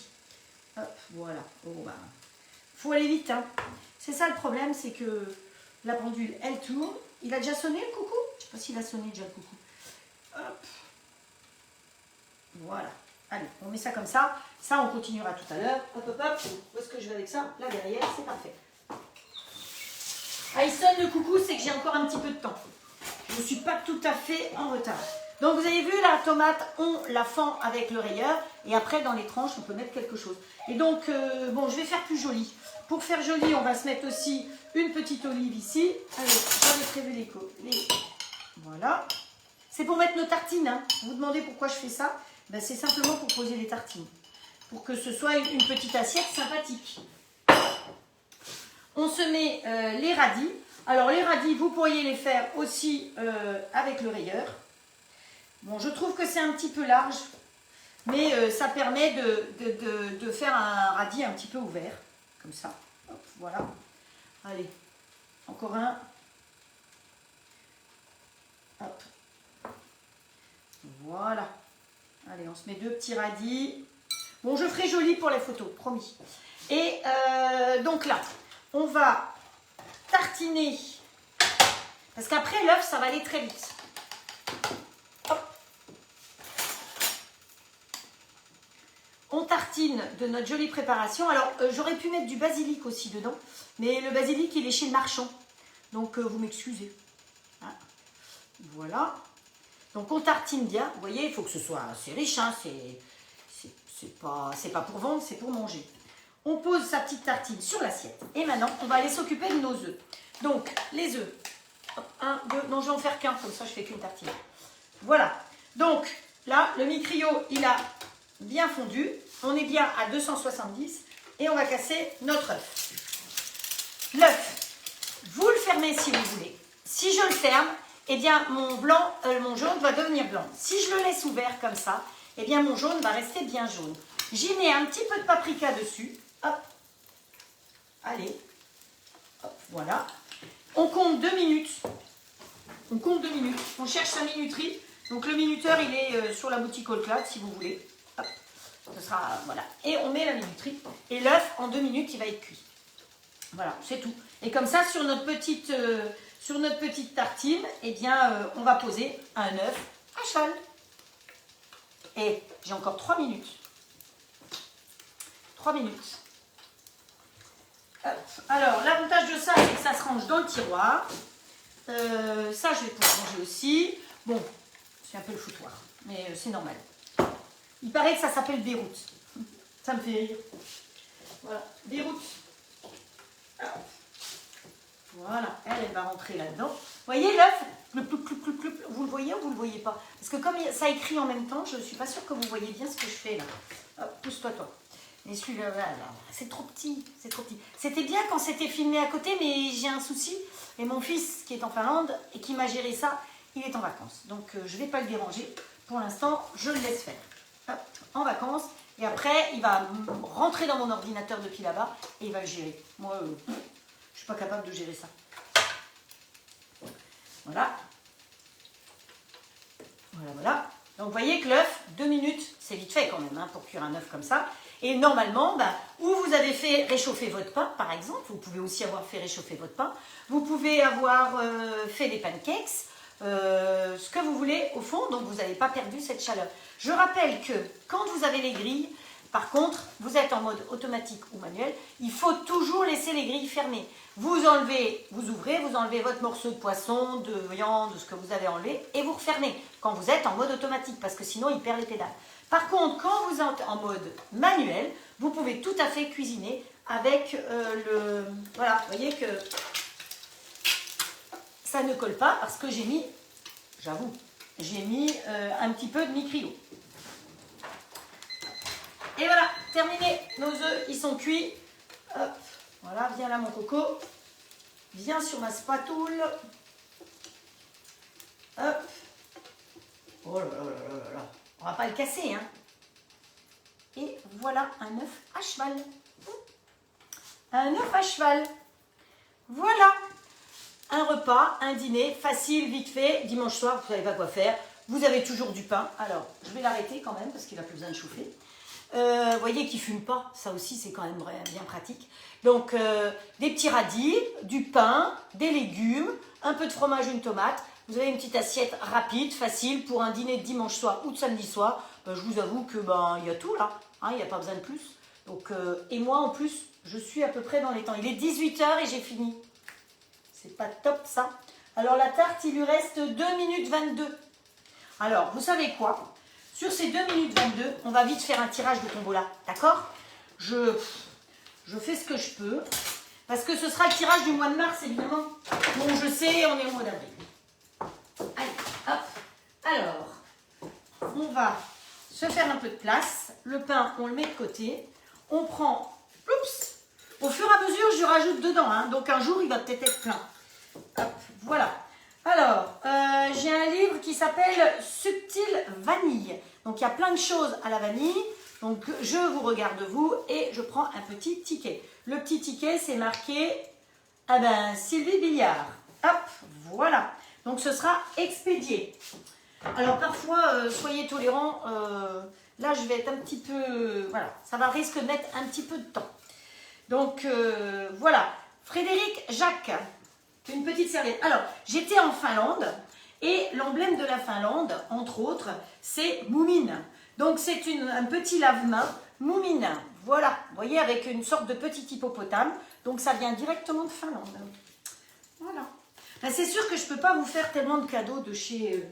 Hop, voilà. Oh, bah, faut aller vite. Hein. C'est ça le problème, c'est que la pendule, elle tourne. Il a déjà sonné le coucou? Je ne sais pas s'il a sonné déjà le coucou. Hop. Voilà. Allez, on met ça comme ça. Ça, on continuera tout à l'heure. Hop, hop, hop. Où est-ce que je vais avec ça? Là, derrière, c'est parfait. Ah, il sonne le coucou, c'est que j'ai encore un petit peu de temps. Je ne suis pas tout à fait en retard. Donc, vous avez vu, la tomate, on la fend avec le rayeur. Et après, dans les tranches, on peut mettre quelque chose. Et donc, bon, je vais faire plus joli. Pour faire joli, on va se mettre aussi une petite olive ici. Allez, j'avais prévu les... Voilà. C'est pour mettre nos tartines. Hein. Vous vous demandez pourquoi je fais ça? Ben, c'est simplement pour poser les tartines. Pour que ce soit une petite assiette sympathique. On se met les radis. Alors, les radis, vous pourriez les faire aussi avec le rayeur. Bon, je trouve que c'est un petit peu large, mais ça permet de faire un radis un petit peu ouvert, comme ça. Hop, voilà. Allez, encore un. Hop. Voilà. Allez, on se met 2 petits radis. Bon, je ferai joli pour les photos, promis. Et donc là, on va tartiner, parce qu'après l'œuf, ça va aller très vite. On tartine de notre jolie préparation. Alors, j'aurais pu mettre du basilic aussi dedans, mais le basilic, il est chez le marchand. Donc, vous m'excusez. Hein. Voilà. Donc, on tartine bien. Vous voyez, il faut que ce soit assez riche. Hein. C'est pas pour vendre, c'est pour manger. On pose sa petite tartine sur l'assiette. Et maintenant, on va aller s'occuper de nos œufs. Donc, les œufs. 1, 2, non, je vais en faire qu'un, comme ça, je fais qu'une tartine. Voilà. Donc, là, le micrio, il a bien fondu. on est bien à 270 et on va casser notre œuf. L'œuf, vous le fermez si vous voulez. Si je le ferme, eh bien mon jaune va devenir blanc. Si je le laisse ouvert comme ça, eh bien mon jaune va rester bien jaune. J'y mets un petit peu de paprika dessus. Hop. Allez. Hop, voilà. On compte 2 minutes. On compte 2 minutes. On cherche sa minuterie. Donc le minuteur, il est sur la boutique All Clad, si vous voulez. Hop. Ce sera, voilà. Et on met la minuterie. Et l'œuf, en 2 minutes, il va être cuit. Voilà, c'est tout. Et comme ça, sur notre petite tartine, eh bien, on va poser un œuf à cheval. Et j'ai encore 3 minutes. 3 minutes. Hop. Alors, l'avantage de ça, c'est que ça se range dans le tiroir. Ça, je vais pouvoir ranger aussi. Bon, c'est un peu le foutoir, mais c'est normal. Il paraît que ça s'appelle Beyrouth. Ça me fait rire. Voilà, Beyrouth. Voilà, elle va rentrer là-dedans. Vous voyez l'œuf? Vous le voyez ou vous ne le voyez pas? Parce que comme ça écrit en même temps, je ne suis pas sûre que vous voyez bien ce que je fais là. Hop, pousse-toi, toi. Mais celui-là, c'est trop petit, c'est trop petit. C'était bien quand c'était filmé à côté, mais j'ai un souci. Et mon fils, qui est en Finlande et qui m'a géré ça, il est en vacances. Donc, je ne vais pas le déranger. Pour l'instant, je le laisse faire. Hop, en vacances. Et après, il va rentrer dans mon ordinateur depuis là-bas et il va le gérer. Moi, je ne suis pas capable de gérer ça. Voilà. Voilà, voilà. Donc, vous voyez que l'œuf, 2 minutes, c'est vite fait quand même, hein, pour cuire un œuf comme ça. Et normalement, où vous avez fait réchauffer votre pain, par exemple, vous pouvez aussi avoir fait réchauffer votre pain, vous pouvez avoir fait des pancakes, ce que vous voulez au fond, donc vous n'avez pas perdu cette chaleur. Je rappelle que quand vous avez les grilles, par contre, vous êtes en mode automatique ou manuel, il faut toujours laisser les grilles fermées. Vous enlevez, vous ouvrez, vous enlevez votre morceau de poisson, de viande, ce que vous avez enlevé, et vous refermez quand vous êtes en mode automatique, parce que sinon il perd les pédales. Par contre, quand vous êtes en mode manuel, vous pouvez tout à fait cuisiner avec le... Voilà, vous voyez que ça ne colle pas parce que j'ai mis, j'avoue, j'ai mis un petit peu de micrio. Et voilà, terminé. Nos œufs, ils sont cuits. Hop, voilà, viens là mon coco. Viens sur ma spatule. Hop. Oh là là là là là. On va pas le casser, hein. Et voilà un œuf à cheval. Un œuf à cheval. Voilà. Un repas, un dîner, facile, vite fait. Dimanche soir, vous ne savez pas quoi faire. Vous avez toujours du pain. Alors, je vais l'arrêter quand même parce qu'il n'a plus besoin de chauffer. Vous voyez qu'il ne fume pas. Ça aussi, c'est quand même bien pratique. Donc, des petits radis, du pain, des légumes, un peu de fromage, une tomate. Vous avez une petite assiette rapide, facile pour un dîner de dimanche soir ou de samedi soir. Je vous avoue que il y a tout là. Hein, il n'y a pas besoin de plus. Donc, et moi, en plus, je suis à peu près dans les temps. Il est 18 h et j'ai fini. C'est pas top ça. Alors, la tarte, il lui reste 2 minutes 22. Alors, vous savez quoi? Sur ces 2 minutes 22, on va vite faire un tirage de tombola. D'accord? Je fais ce que je peux. Parce que ce sera le tirage du mois de mars, évidemment. Bon, je sais, on est au mois d'avril. Allez, hop. Alors, on va se faire un peu de place. Le pain, on le met de côté. On prend, oups, au fur et à mesure, je rajoute dedans. Hein, donc, un jour, il va peut-être être plein. Hop, voilà. Alors, j'ai un livre qui s'appelle Subtile Vanille. Donc, il y a plein de choses à la vanille. Donc, je vous regarde vous et je prends un petit ticket. Le petit ticket, c'est marqué, Sylvie Billard. Hop, voilà. Donc, ce sera expédié. Alors, parfois, soyez tolérants. Là, je vais être un petit peu... Voilà, ça va risque de mettre un petit peu de temps. Donc, voilà. Frédéric Jacques, une petite serviette. Alors, j'étais en Finlande et l'emblème de la Finlande, entre autres, c'est Moumine. Donc, c'est un petit lave-main Moumine. Voilà, vous voyez, avec une sorte de petit hippopotame. Donc, ça vient directement de Finlande. Voilà. C'est sûr que je ne peux pas vous faire tellement de cadeaux de chez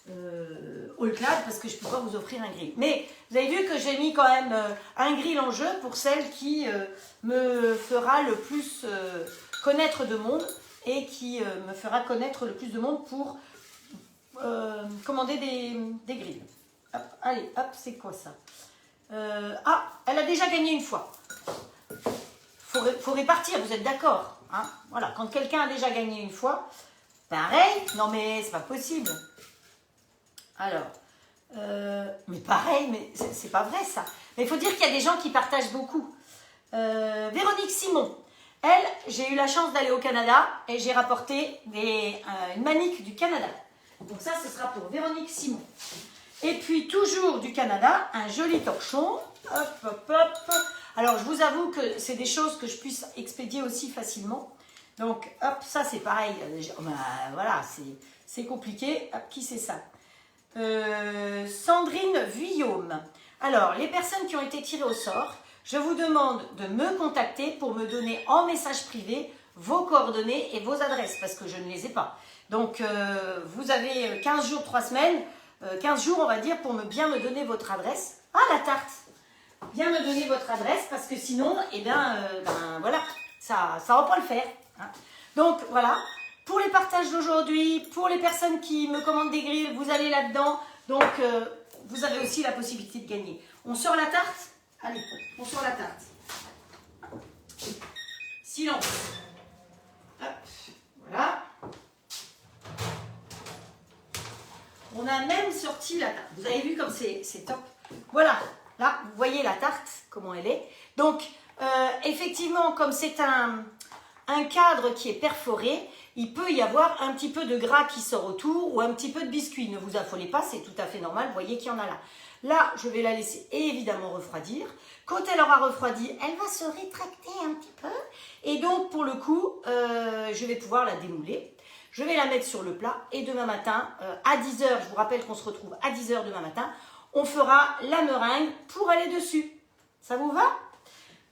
All Clad parce que je ne peux pas vous offrir un grill. Mais vous avez vu que j'ai mis quand même un grill en jeu pour celle qui me fera le plus connaître de monde et qui me fera connaître le plus de monde pour commander des grilles. Hop, allez, hop, c'est quoi ça? Ah, elle a déjà gagné une fois. Faut répartir, vous êtes d'accord, hein? Voilà, quand quelqu'un a déjà gagné une fois, pareil. Non mais c'est pas possible. Alors, mais pareil, mais c'est pas vrai ça. Mais il faut dire qu'il y a des gens qui partagent beaucoup. Véronique Simon, elle, j'ai eu la chance d'aller au Canada et j'ai rapporté une manique du Canada. Donc ça, ce sera pour Véronique Simon. Et puis, toujours du Canada, un joli torchon. Hop, hop, hop. Alors, je vous avoue que c'est des choses que je puisse expédier aussi facilement. Donc, hop, ça, c'est pareil. Voilà, c'est compliqué. Hop, qui c'est ça? Sandrine Vuillaume. Alors, les personnes qui ont été tirées au sort, je vous demande de me contacter pour me donner en message privé vos coordonnées et vos adresses, parce que je ne les ai pas. Donc, vous avez 15 jours, 3 semaines, 15 jours, on va dire, pour bien me donner votre adresse. Ah, la tarte! Bien me donner votre adresse, parce que sinon, eh bien, voilà, ça ne va pas le faire. Hein. Donc, voilà. Pour les partages d'aujourd'hui, pour les personnes qui me commandent des grilles, vous allez là-dedans. Donc, vous avez aussi la possibilité de gagner. On sort la tarte? Allez, on sort la tarte. Silence. Hop, voilà. On a même sorti la tarte. Vous avez vu comme c'est top. Voilà, là, vous voyez la tarte, comment elle est. Donc, effectivement, comme c'est un cadre qui est perforé, il peut y avoir un petit peu de gras qui sort autour ou un petit peu de biscuit. Ne vous affolez pas, c'est tout à fait normal. Vous voyez qu'il y en a là. Là, je vais la laisser évidemment refroidir. Quand elle aura refroidi, elle va se rétracter un petit peu. Et donc, pour le coup, je vais pouvoir la démouler. Je vais la mettre sur le plat. Et demain matin, à 10 h, je vous rappelle qu'on se retrouve à 10 h demain matin, on fera la meringue pour aller dessus. Ça vous va ?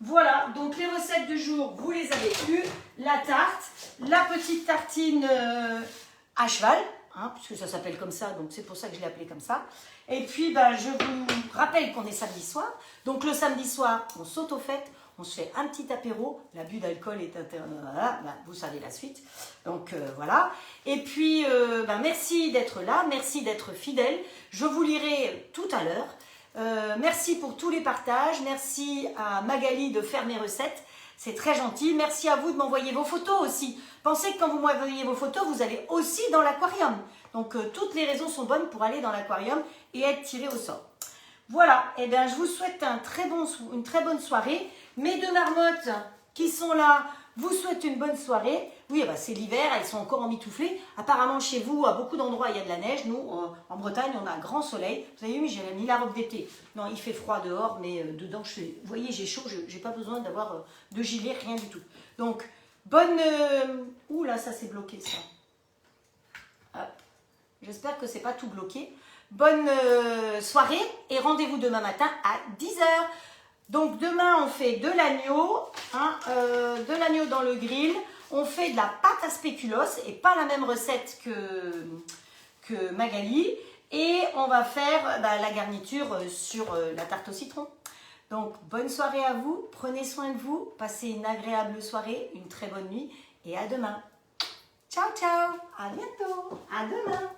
Voilà, donc les recettes du jour, vous les avez eues. La tarte, la petite tartine à cheval, hein, puisque ça s'appelle comme ça, donc c'est pour ça que je l'ai appelé comme ça. Et puis, je vous rappelle qu'on est samedi soir. Donc le samedi soir, on saute aux fêtes, on se fait un petit apéro. L'abus d'alcool est interdit, vous savez la suite. Donc voilà. Et puis, merci d'être là, merci d'être fidèle. Je vous lirai tout à l'heure. Merci pour tous les partages, merci à Magali de faire mes recettes, c'est très gentil. Merci à vous de m'envoyer vos photos aussi. Pensez que quand vous m'envoyez vos photos, vous allez aussi dans l'aquarium. Donc toutes les raisons sont bonnes pour aller dans l'aquarium et être tiré au sort. Voilà, et bien je vous souhaite une très bonne soirée. Mes deux marmottes qui sont là vous souhaitent une bonne soirée. Oui, c'est l'hiver, elles sont encore emmitouflées. Apparemment, chez vous, à beaucoup d'endroits, il y a de la neige. Nous, en Bretagne, on a un grand soleil. Vous avez vu, j'ai mis la robe d'été. Non, il fait froid dehors, mais dedans, vous voyez, j'ai chaud. Je n'ai pas besoin d'avoir de gilet, rien du tout. Donc, bonne... Ouh là, ça s'est bloqué, ça. Hop. J'espère que ce n'est pas tout bloqué. Bonne soirée et rendez-vous demain matin à 10 h. Donc, demain, on fait de l'agneau, de l'agneau dans le grill. On fait de la pâte à spéculoos et pas la même recette que Magali. Et on va faire la garniture sur la tarte au citron. Donc, bonne soirée à vous. Prenez soin de vous. Passez une agréable soirée, une très bonne nuit. Et à demain. Ciao, ciao. À bientôt. À demain.